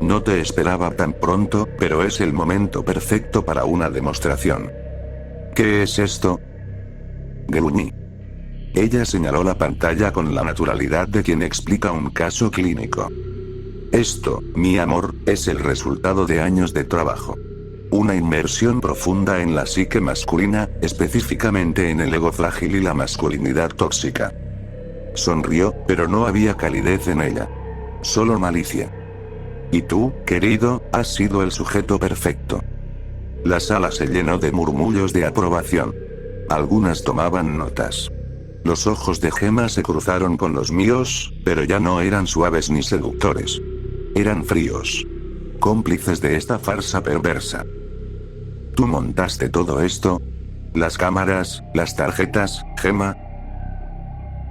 No te esperaba tan pronto, pero es el momento perfecto para una demostración. ¿Qué es esto? Gruñí. Ella señaló la pantalla con la naturalidad de quien explica un caso clínico. Esto, mi amor, es el resultado de años de trabajo. Una inmersión profunda en la psique masculina, específicamente en el ego frágil y la masculinidad tóxica. Sonrió, pero no había calidez en ella. Solo malicia. Y tú, querido, has sido el sujeto perfecto. La sala se llenó de murmullos de aprobación. Algunas tomaban notas. Los ojos de Gemma se cruzaron con los míos, pero ya no eran suaves ni seductores. Eran fríos. Cómplices de esta farsa perversa. ¿Tú montaste todo esto? ¿Las cámaras, las tarjetas, Gemma?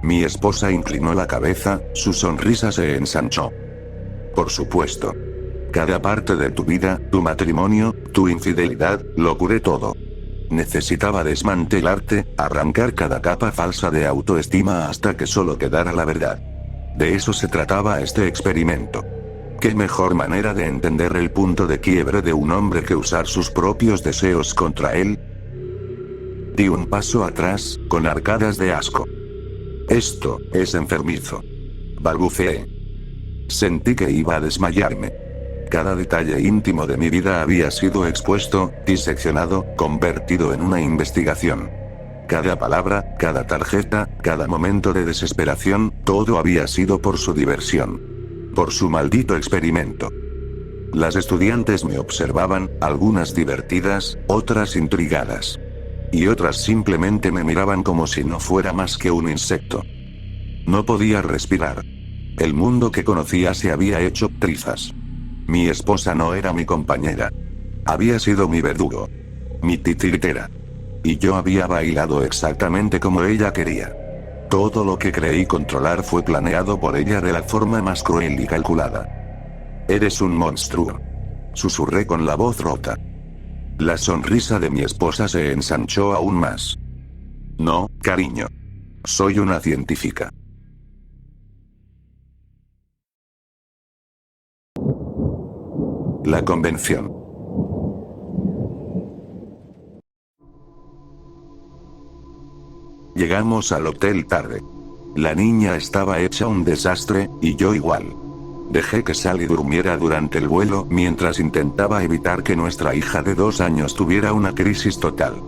Mi esposa inclinó la cabeza, su sonrisa se ensanchó. Por supuesto. Cada parte de tu vida, tu matrimonio, tu infidelidad, lo curé todo. Necesitaba desmantelarte, arrancar cada capa falsa de autoestima hasta que solo quedara la verdad. De eso se trataba este experimento. ¿Qué mejor manera de entender el punto de quiebre de un hombre que usar sus propios deseos contra él? Di un paso atrás, con arcadas de asco. Esto es enfermizo. Balbuceé. Sentí que iba a desmayarme. Cada detalle íntimo de mi vida había sido expuesto, diseccionado, convertido en una investigación. Cada palabra, cada tarjeta, cada momento de desesperación, todo había sido por su diversión. Por su maldito experimento. Las estudiantes me observaban, algunas divertidas, otras intrigadas. Y otras simplemente me miraban como si no fuera más que un insecto. No podía respirar. El mundo que conocía se había hecho trizas. Mi esposa no era mi compañera. Había sido mi verdugo. Mi titiritera. Y yo había bailado exactamente como ella quería. Todo lo que creí controlar fue planeado por ella de la forma más cruel y calculada. Eres un monstruo. Susurré con la voz rota. La sonrisa de mi esposa se ensanchó aún más. No, cariño. Soy una científica. La convención. Llegamos al hotel tarde. La niña estaba hecha un desastre, y yo igual. Dejé que Sally durmiera durante el vuelo mientras intentaba evitar que nuestra hija de 2 años tuviera una crisis total.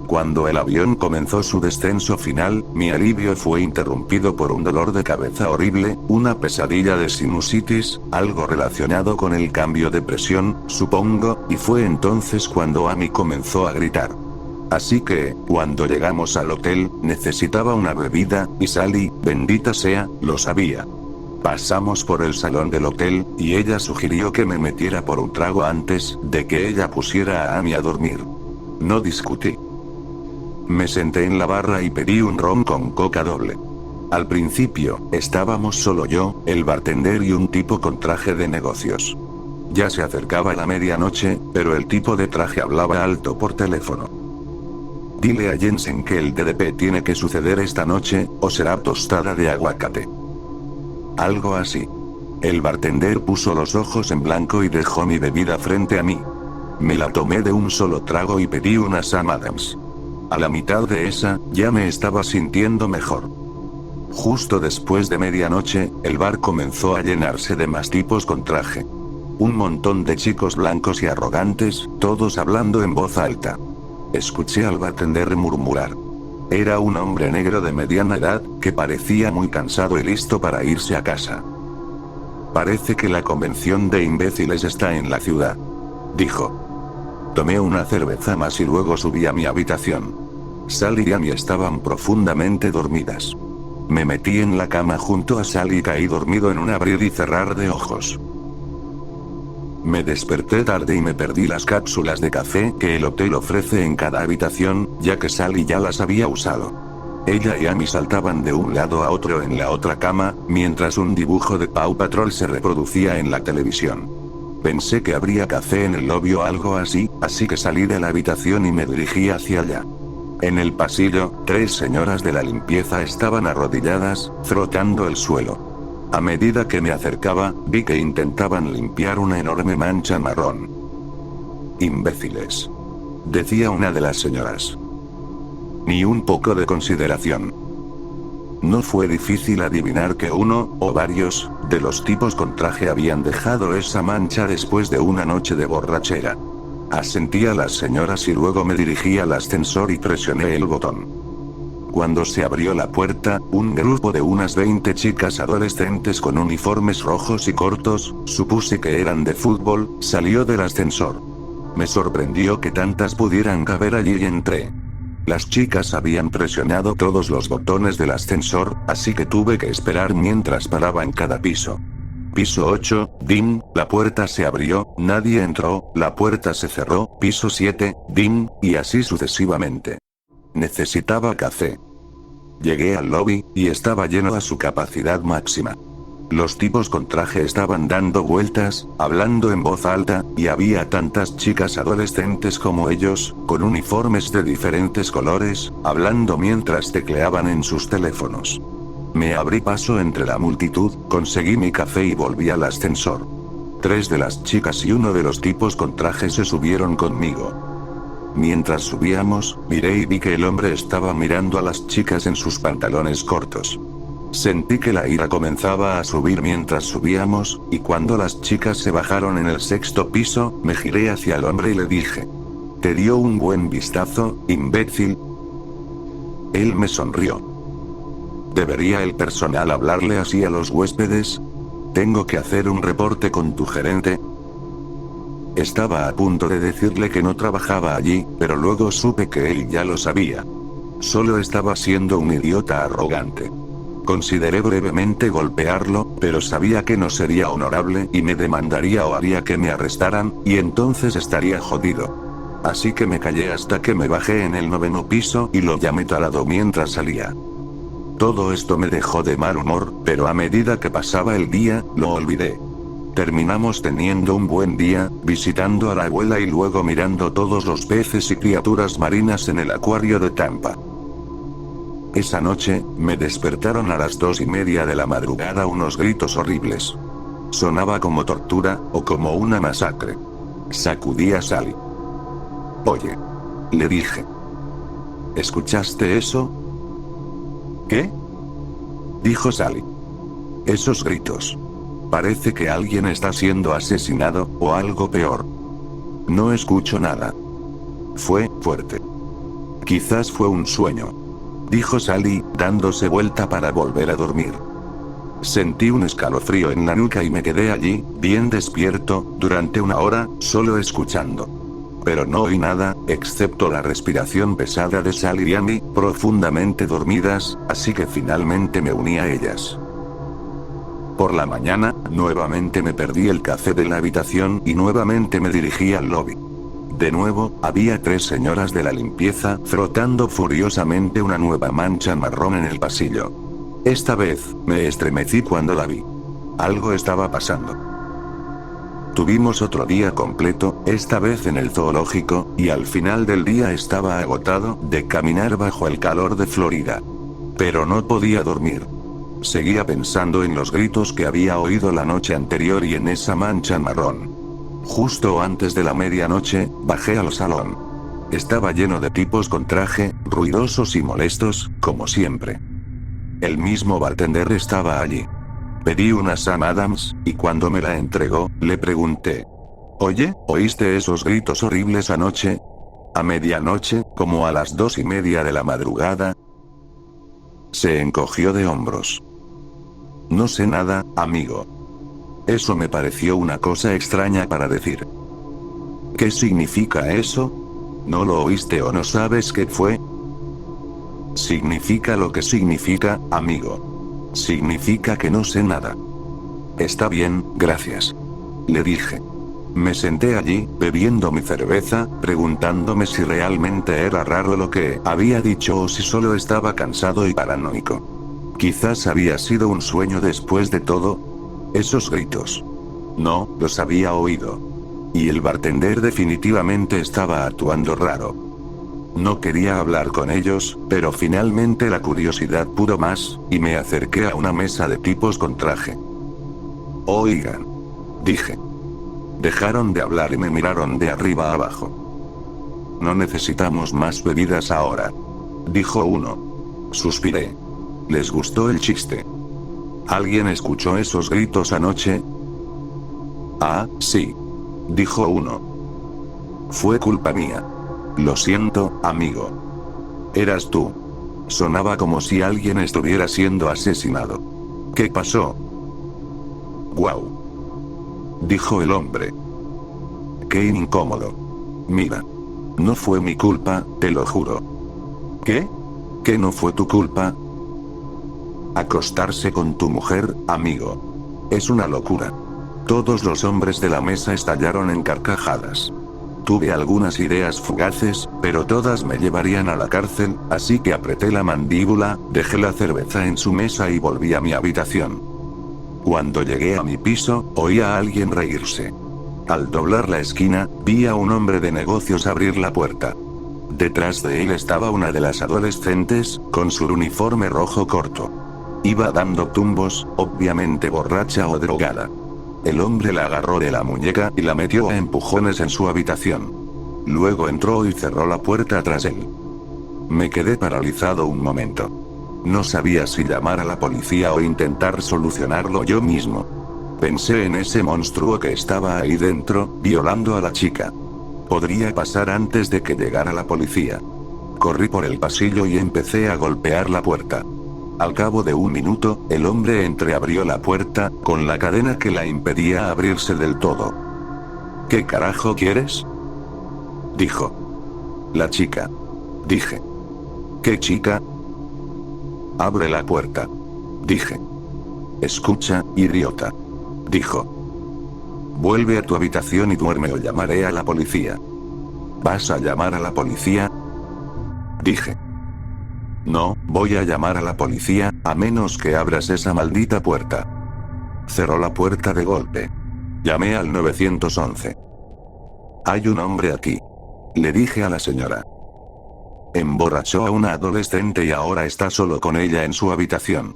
Cuando el avión comenzó su descenso final, mi alivio fue interrumpido por un dolor de cabeza horrible, una pesadilla de sinusitis, algo relacionado con el cambio de presión, supongo, y fue entonces cuando Amy comenzó a gritar. Así que, cuando llegamos al hotel, necesitaba una bebida, y Sally, bendita sea, lo sabía. Pasamos por el salón del hotel, y ella sugirió que me metiera por un trago antes de que ella pusiera a Amy a dormir. No discutí. Me senté en la barra y pedí un ron con coca doble. Al principio, estábamos solo yo, el bartender y un tipo con traje de negocios. Ya se acercaba la medianoche, pero el tipo de traje hablaba alto por teléfono. Dile a Jensen que el DDP tiene que suceder esta noche, o será tostada de aguacate. Algo así. El bartender puso los ojos en blanco y dejó mi bebida frente a mí. Me la tomé de un solo trago y pedí una Sam Adams. A la mitad de esa, ya me estaba sintiendo mejor. Justo después de medianoche, el bar comenzó a llenarse de más tipos con traje. Un montón de chicos blancos y arrogantes, todos hablando en voz alta. Escuché al bartender murmurar. Era un hombre negro de mediana edad, que parecía muy cansado y listo para irse a casa. Parece que la convención de imbéciles está en la ciudad, dijo. Tomé una cerveza más y luego subí a mi habitación. Sally y Amy estaban profundamente dormidas. Me metí en la cama junto a Sally y caí dormido en un abrir y cerrar de ojos. Me desperté tarde y me perdí las cápsulas de café que el hotel ofrece en cada habitación, ya que Sally ya las había usado. Ella y Amy saltaban de un lado a otro en la otra cama, mientras un dibujo de Paw Patrol se reproducía en la televisión. Pensé que habría café en el lobby o algo así que salí de la habitación y me dirigí hacia allá. En el pasillo, 3 señoras de la limpieza estaban arrodilladas, frotando el suelo. A medida que me acercaba, vi que intentaban limpiar una enorme mancha marrón. Imbéciles, decía una de las señoras. Ni un poco de consideración. No fue difícil adivinar que uno, o varios, de los tipos con traje habían dejado esa mancha después de una noche de borrachera. Asentí a las señoras y luego me dirigí al ascensor y presioné el botón. Cuando se abrió la puerta, un grupo de unas 20 chicas adolescentes con uniformes rojos y cortos, supuse que eran de fútbol, salió del ascensor. Me sorprendió que tantas pudieran caber allí y entré. Las chicas habían presionado todos los botones del ascensor, así que tuve que esperar mientras paraba en cada piso. Piso 8, dim, la puerta se abrió, nadie entró, la puerta se cerró, piso 7, dim, y así sucesivamente. Necesitaba café. Llegué al lobby, y estaba lleno a su capacidad máxima. Los tipos con traje estaban dando vueltas, hablando en voz alta, y había tantas chicas adolescentes como ellos, con uniformes de diferentes colores, hablando mientras tecleaban en sus teléfonos. Me abrí paso entre la multitud, conseguí mi café y volví al ascensor. 3 de las chicas y uno de los tipos con traje se subieron conmigo. Mientras subíamos, miré y vi que el hombre estaba mirando a las chicas en sus pantalones cortos. Sentí que la ira comenzaba a subir mientras subíamos, y cuando las chicas se bajaron en el 6º piso, me giré hacia el hombre y le dije: ¿te dio un buen vistazo, imbécil? Él me sonrió. ¿Debería el personal hablarle así a los huéspedes? ¿Tengo que hacer un reporte con tu gerente? Estaba a punto de decirle que no trabajaba allí, pero luego supe que él ya lo sabía. Solo estaba siendo un idiota arrogante. Consideré brevemente golpearlo, pero sabía que no sería honorable y me demandaría o haría que me arrestaran, y entonces estaría jodido. Así que me callé hasta que me bajé en el 9º piso y lo llamé tarado mientras salía. Todo esto me dejó de mal humor, pero a medida que pasaba el día, lo olvidé. Terminamos teniendo un buen día, visitando a la abuela y luego mirando todos los peces y criaturas marinas en el acuario de Tampa. Esa noche, me despertaron a las 2:30 de la madrugada unos gritos horribles. Sonaba como tortura, o como una masacre. Sacudí a Sally. Oye. Le dije. ¿Escuchaste eso? ¿Qué? Dijo Sally. Esos gritos. Parece que alguien está siendo asesinado, o algo peor. No escucho nada. Fue fuerte. Quizás fue un sueño. Dijo Sally, dándose vuelta para volver a dormir. Sentí un escalofrío en la nuca y me quedé allí, bien despierto, durante 1 hora, solo escuchando. Pero no oí nada, excepto la respiración pesada de Sally y Amy, profundamente dormidas, así que finalmente me uní a ellas. Por la mañana, nuevamente me perdí el café de la habitación y nuevamente me dirigí al lobby. De nuevo, había 3 señoras de la limpieza frotando furiosamente una nueva mancha marrón en el pasillo. Esta vez, me estremecí cuando la vi. Algo estaba pasando. Tuvimos otro día completo, esta vez en el zoológico, y al final del día estaba agotado de caminar bajo el calor de Florida. Pero no podía dormir. Seguía pensando en los gritos que había oído la noche anterior y en esa mancha marrón. Justo antes de la medianoche, bajé al salón. Estaba lleno de tipos con traje, ruidosos y molestos, como siempre. El mismo bartender estaba allí. Pedí una Sam Adams, y cuando me la entregó, le pregunté: «Oye, ¿oíste esos gritos horribles anoche? ¿A medianoche, como a las 2:30 de la madrugada?» Se encogió de hombros. «No sé nada, amigo». Eso me pareció una cosa extraña para decir. ¿Qué significa eso? ¿No lo oíste o no sabes qué fue? Significa lo que significa, amigo. Significa que no sé nada. Está bien, gracias. Le dije. Me senté allí, bebiendo mi cerveza, preguntándome si realmente era raro lo que había dicho o si solo estaba cansado y paranoico. Quizás había sido un sueño después de todo. Esos gritos. No, los había oído. Y el bartender definitivamente estaba actuando raro. No quería hablar con ellos, pero finalmente la curiosidad pudo más, y me acerqué a una mesa de tipos con traje. «Oigan», dije. Dejaron de hablar y me miraron de arriba a abajo. «No necesitamos más bebidas ahora», dijo uno. Suspiré. ¿Les gustó el chiste? ¿Alguien escuchó esos gritos anoche? Ah, sí. Dijo uno. Fue culpa mía. Lo siento, amigo. Eras tú. Sonaba como si alguien estuviera siendo asesinado. ¿Qué pasó? Guau. Dijo el hombre. Qué incómodo. Mira. No fue mi culpa, te lo juro. ¿Qué? ¿Qué no fue tu culpa? Acostarse con tu mujer, amigo. Es una locura. Todos los hombres de la mesa estallaron en carcajadas. Tuve algunas ideas fugaces, pero todas me llevarían a la cárcel, así que apreté la mandíbula, dejé la cerveza en su mesa y volví a mi habitación. Cuando llegué a mi piso, oí a alguien reírse. Al doblar la esquina, vi a un hombre de negocios abrir la puerta. Detrás de él estaba una de las adolescentes, con su uniforme rojo corto. Iba dando tumbos, obviamente borracha o drogada. El hombre la agarró de la muñeca y la metió a empujones en su habitación. Luego entró y cerró la puerta tras él. Me quedé paralizado un momento. No sabía si llamar a la policía o intentar solucionarlo yo mismo. Pensé en ese monstruo que estaba ahí dentro, violando a la chica. Podría pasar antes de que llegara la policía. Corrí por el pasillo y empecé a golpear la puerta. Al cabo de un minuto, el hombre entreabrió la puerta, con la cadena que la impedía abrirse del todo. ¿Qué carajo quieres?, dijo. La chica. Dije. ¿Qué chica? Abre la puerta. Dije. Escucha, idiota. Dijo. Vuelve a tu habitación y duerme o llamaré a la policía. ¿Vas a llamar a la policía?, dije. No, voy a llamar a la policía, a menos que abras esa maldita puerta. Cerró la puerta de golpe. Llamé al 911. Hay un hombre aquí, le dije a la señora. Emborrachó a una adolescente y ahora está solo con ella en su habitación.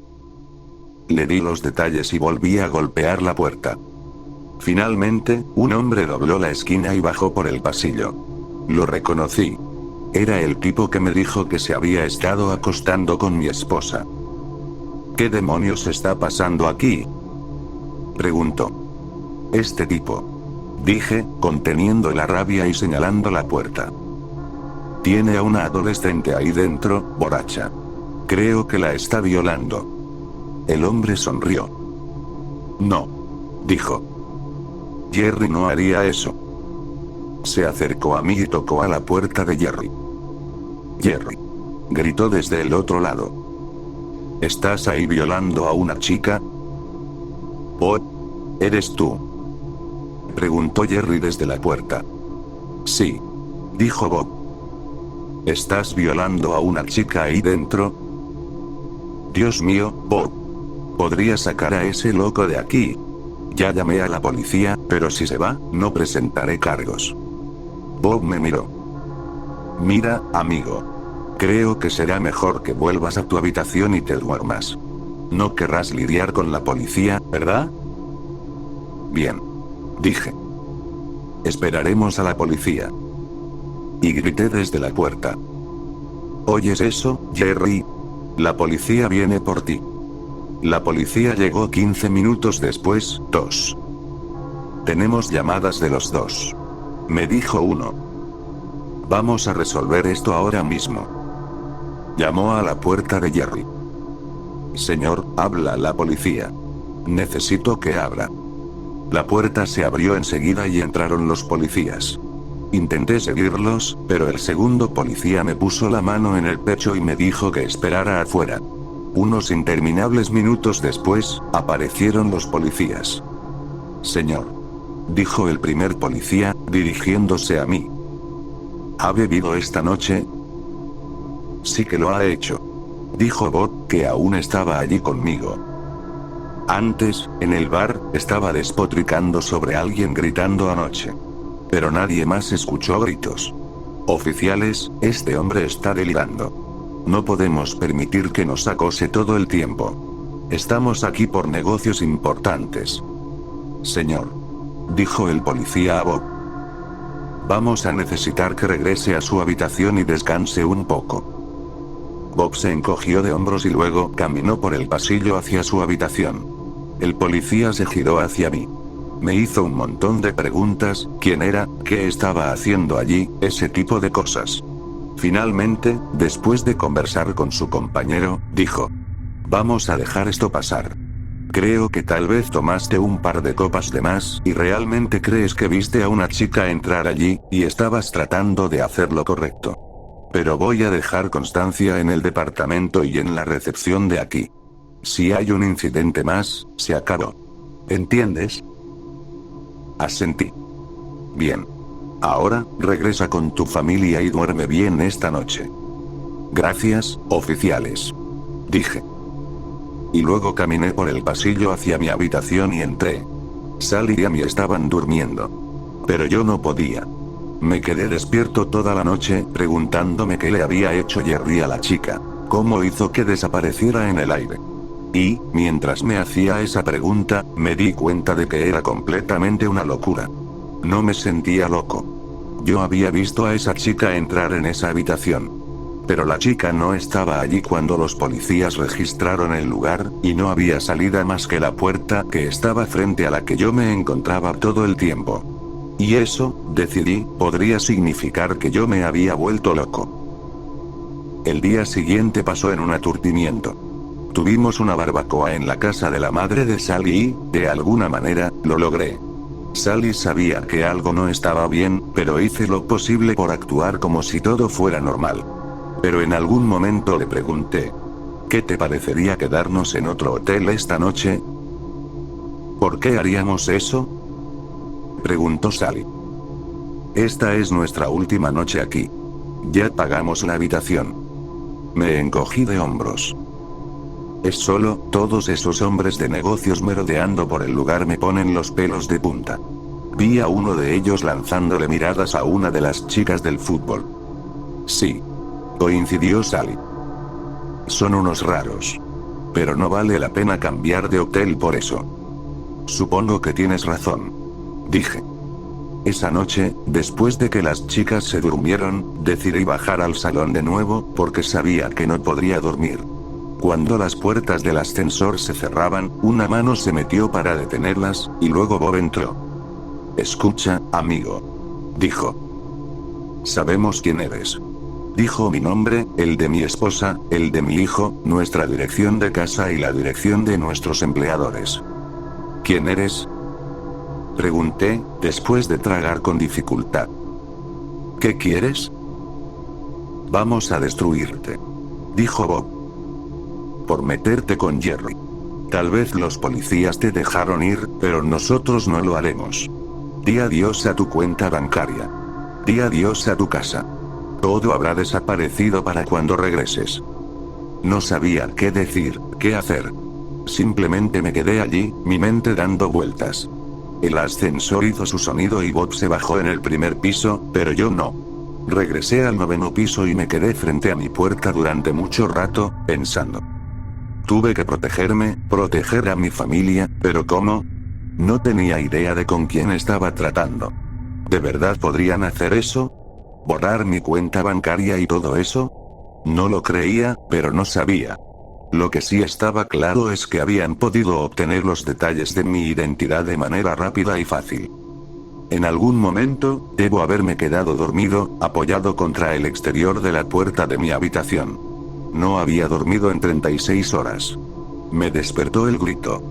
Le di los detalles y volví a golpear la puerta. Finalmente, un hombre dobló la esquina y bajó por el pasillo. Lo reconocí. Era el tipo que me dijo que se había estado acostando con mi esposa. ¿Qué demonios está pasando aquí?, preguntó. Este tipo, dije, conteniendo la rabia y señalando la puerta. Tiene a una adolescente ahí dentro, borracha. Creo que la está violando. El hombre sonrió. No, dijo. Jerry no haría eso. Se acercó a mí y tocó a la puerta de Jerry. Jerry, gritó desde el otro lado. ¿Estás ahí violando a una chica? ¿Oh? ¿Eres tú?, preguntó Jerry desde la puerta. Sí, dijo Bob. ¿Estás violando a una chica ahí dentro? Dios mío, Bob. ¿Podría sacar a ese loco de aquí? Ya llamé a la policía, pero si se va, no presentaré cargos. Bob me miró. Mira, amigo. Creo que será mejor que vuelvas a tu habitación y te duermas. No querrás lidiar con la policía, ¿verdad? Bien, dije. Esperaremos a la policía. Y grité desde la puerta. ¿Oyes eso, Jerry? La policía viene por ti. La policía llegó 15 minutos después, 2. Tenemos llamadas de los dos, me dijo uno. Vamos a resolver esto ahora mismo. Llamó a la puerta de Jerry. Señor, habla la policía. Necesito que abra. La puerta se abrió enseguida y entraron los policías. Intenté seguirlos, pero el segundo policía me puso la mano en el pecho y me dijo que esperara afuera. Unos interminables minutos después, aparecieron los policías. Señor, dijo el primer policía, dirigiéndose a mí. ¿Ha bebido esta noche? Sí que lo ha hecho, dijo Bob, que aún estaba allí conmigo. Antes, en el bar, estaba despotricando sobre alguien gritando anoche. Pero nadie más escuchó gritos. Oficiales, este hombre está delirando. No podemos permitir que nos acose todo el tiempo. Estamos aquí por negocios importantes. Señor, dijo el policía a Bob. Vamos a necesitar que regrese a su habitación y descanse un poco. Bob se encogió de hombros y luego caminó por el pasillo hacia su habitación. El policía se giró hacia mí. Me hizo un montón de preguntas, quién era, qué estaba haciendo allí, ese tipo de cosas. Finalmente, después de conversar con su compañero, dijo: vamos a dejar esto pasar. Creo que tal vez tomaste un par de copas de más y realmente crees que viste a una chica entrar allí, y estabas tratando de hacer lo correcto. Pero voy a dejar constancia en el departamento y en la recepción de aquí. Si hay un incidente más, se acabó. ¿Entiendes? Asentí. Bien. Ahora, regresa con tu familia y duerme bien esta noche. Gracias, oficiales. Dije. y luego caminé por el pasillo hacia mi habitación y entré. Sally y Amy estaban durmiendo. Pero yo no podía. Me quedé despierto toda la noche preguntándome qué le había hecho Jerry a la chica, cómo hizo que desapareciera en el aire. Y, mientras me hacía esa pregunta, me di cuenta de que era completamente una locura. No me sentía loco. Yo había visto a esa chica entrar en esa habitación. Pero la chica no estaba allí cuando los policías registraron el lugar, y no había salida más que la puerta que estaba frente a la que yo me encontraba todo el tiempo. Y eso, decidí, podría significar que yo me había vuelto loco. El día siguiente pasó en un aturdimiento. Tuvimos una barbacoa en la casa de la madre de Sally y, de alguna manera, lo logré. Sally sabía que algo no estaba bien, pero hice lo posible por actuar como si todo fuera normal. Pero en algún momento le pregunté, ¿qué te parecería quedarnos en otro hotel esta noche? ¿Por qué haríamos eso?, preguntó Sally. Esta es nuestra última noche aquí. Ya pagamos la habitación. Me encogí de hombros. Es solo, todos esos hombres de negocios merodeando por el lugar me ponen los pelos de punta. Vi a uno de ellos lanzándole miradas a una de las chicas del fútbol. Sí. Coincidió Sally. Son unos raros. Pero no vale la pena cambiar de hotel por eso. Supongo que tienes razón, dije. Esa noche, después de que las chicas se durmieron, decidí bajar al salón de nuevo, porque sabía que no podría dormir. Cuando las puertas del ascensor se cerraban, una mano se metió para detenerlas, y luego Bob entró. Escucha, amigo, dijo. Sabemos quién eres. Dijo mi nombre, el de mi esposa, el de mi hijo, nuestra dirección de casa y la dirección de nuestros empleadores. ¿Quién eres?, pregunté, después de tragar con dificultad. ¿Qué quieres? Vamos a destruirte, dijo Bob. Por meterte con Jerry. Tal vez los policías te dejaron ir, pero nosotros no lo haremos. Di adiós a tu cuenta bancaria. Di adiós a tu casa. Todo habrá desaparecido para cuando regreses. No sabía qué decir, qué hacer. Simplemente me quedé allí, mi mente dando vueltas. El ascensor hizo su sonido y Bob se bajó en el primer piso, pero yo no. Regresé al 9º piso y me quedé frente a mi puerta durante mucho rato, pensando. Tuve que protegerme, proteger a mi familia, pero ¿cómo? No tenía idea de con quién estaba tratando. ¿De verdad podrían hacer eso? ¿Borrar mi cuenta bancaria y todo eso? No lo creía, pero no sabía. Lo que sí estaba claro es que habían podido obtener los detalles de mi identidad de manera rápida y fácil. En algún momento, debo haberme quedado dormido, apoyado contra el exterior de la puerta de mi habitación. No había dormido en 36 horas. Me despertó el grito.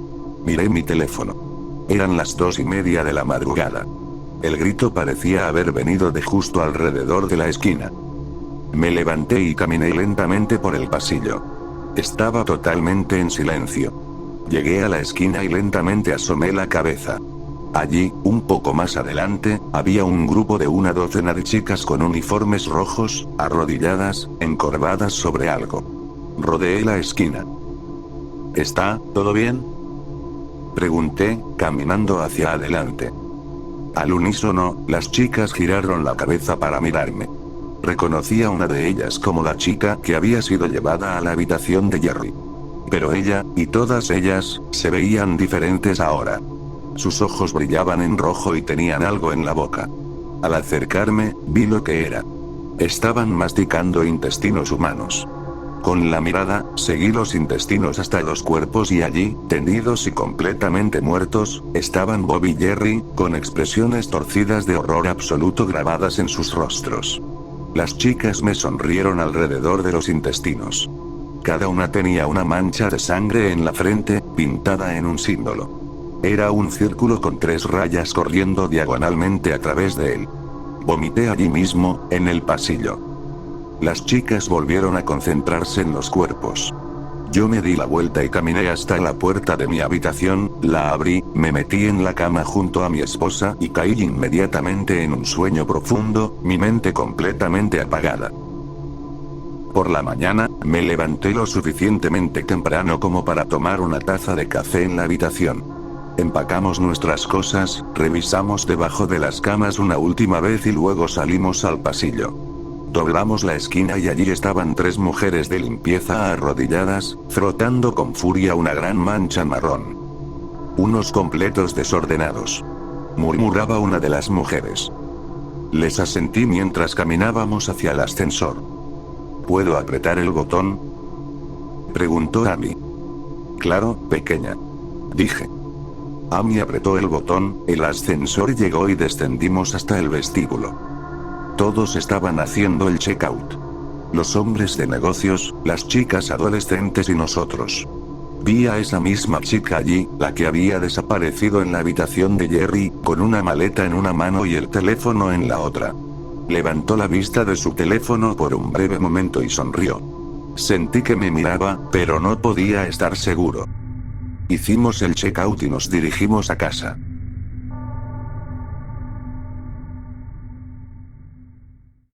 Miré mi teléfono. Eran las 2:30 de la madrugada. El grito parecía haber venido de justo alrededor de la esquina. Me levanté y caminé lentamente por el pasillo. Estaba totalmente en silencio. Llegué a la esquina y lentamente asomé la cabeza. Allí, un poco más adelante, había un grupo de una docena de chicas con uniformes rojos, arrodilladas, encorvadas sobre algo. Rodeé la esquina. ¿Está todo bien?, pregunté, caminando hacia adelante. Al unísono, las chicas giraron la cabeza para mirarme. Reconocí a una de ellas como la chica que había sido llevada a la habitación de Jerry. Pero ella, y todas ellas, se veían diferentes ahora. Sus ojos brillaban en rojo y tenían algo en la boca. Al acercarme, vi lo que era. Estaban masticando intestinos humanos. Con la mirada, seguí los intestinos hasta los cuerpos y allí, tendidos y completamente muertos, estaban Bob y Jerry, con expresiones torcidas de horror absoluto grabadas en sus rostros. Las chicas me sonrieron alrededor de los intestinos. Cada una tenía una mancha de sangre en la frente, pintada en un símbolo. Era un círculo con 3 rayas corriendo diagonalmente a través de él. Vomité allí mismo, en el pasillo. Las chicas volvieron a concentrarse en los cuerpos. Yo me di la vuelta y caminé hasta la puerta de mi habitación, la abrí, me metí en la cama junto a mi esposa y caí inmediatamente en un sueño profundo, mi mente completamente apagada. Por la mañana, me levanté lo suficientemente temprano como para tomar una taza de café en la habitación. Empacamos nuestras cosas, revisamos debajo de las camas una última vez y luego salimos al pasillo. Doblamos la esquina y allí estaban 3 mujeres de limpieza arrodilladas, frotando con furia una gran mancha marrón. Unos completos desordenados, murmuraba una de las mujeres. Les asentí mientras caminábamos hacia el ascensor. ¿Puedo apretar el botón?, preguntó Amy. Claro, pequeña, dije. Amy apretó el botón, el ascensor llegó y descendimos hasta el vestíbulo. Todos estaban haciendo el checkout. Los hombres de negocios, las chicas adolescentes y nosotros. Vi a esa misma chica allí, la que había desaparecido en la habitación de Jerry, con una maleta en una mano y el teléfono en la otra. Levantó la vista de su teléfono por un breve momento y sonrió. Sentí que me miraba, pero no podía estar seguro. Hicimos el checkout y nos dirigimos a casa.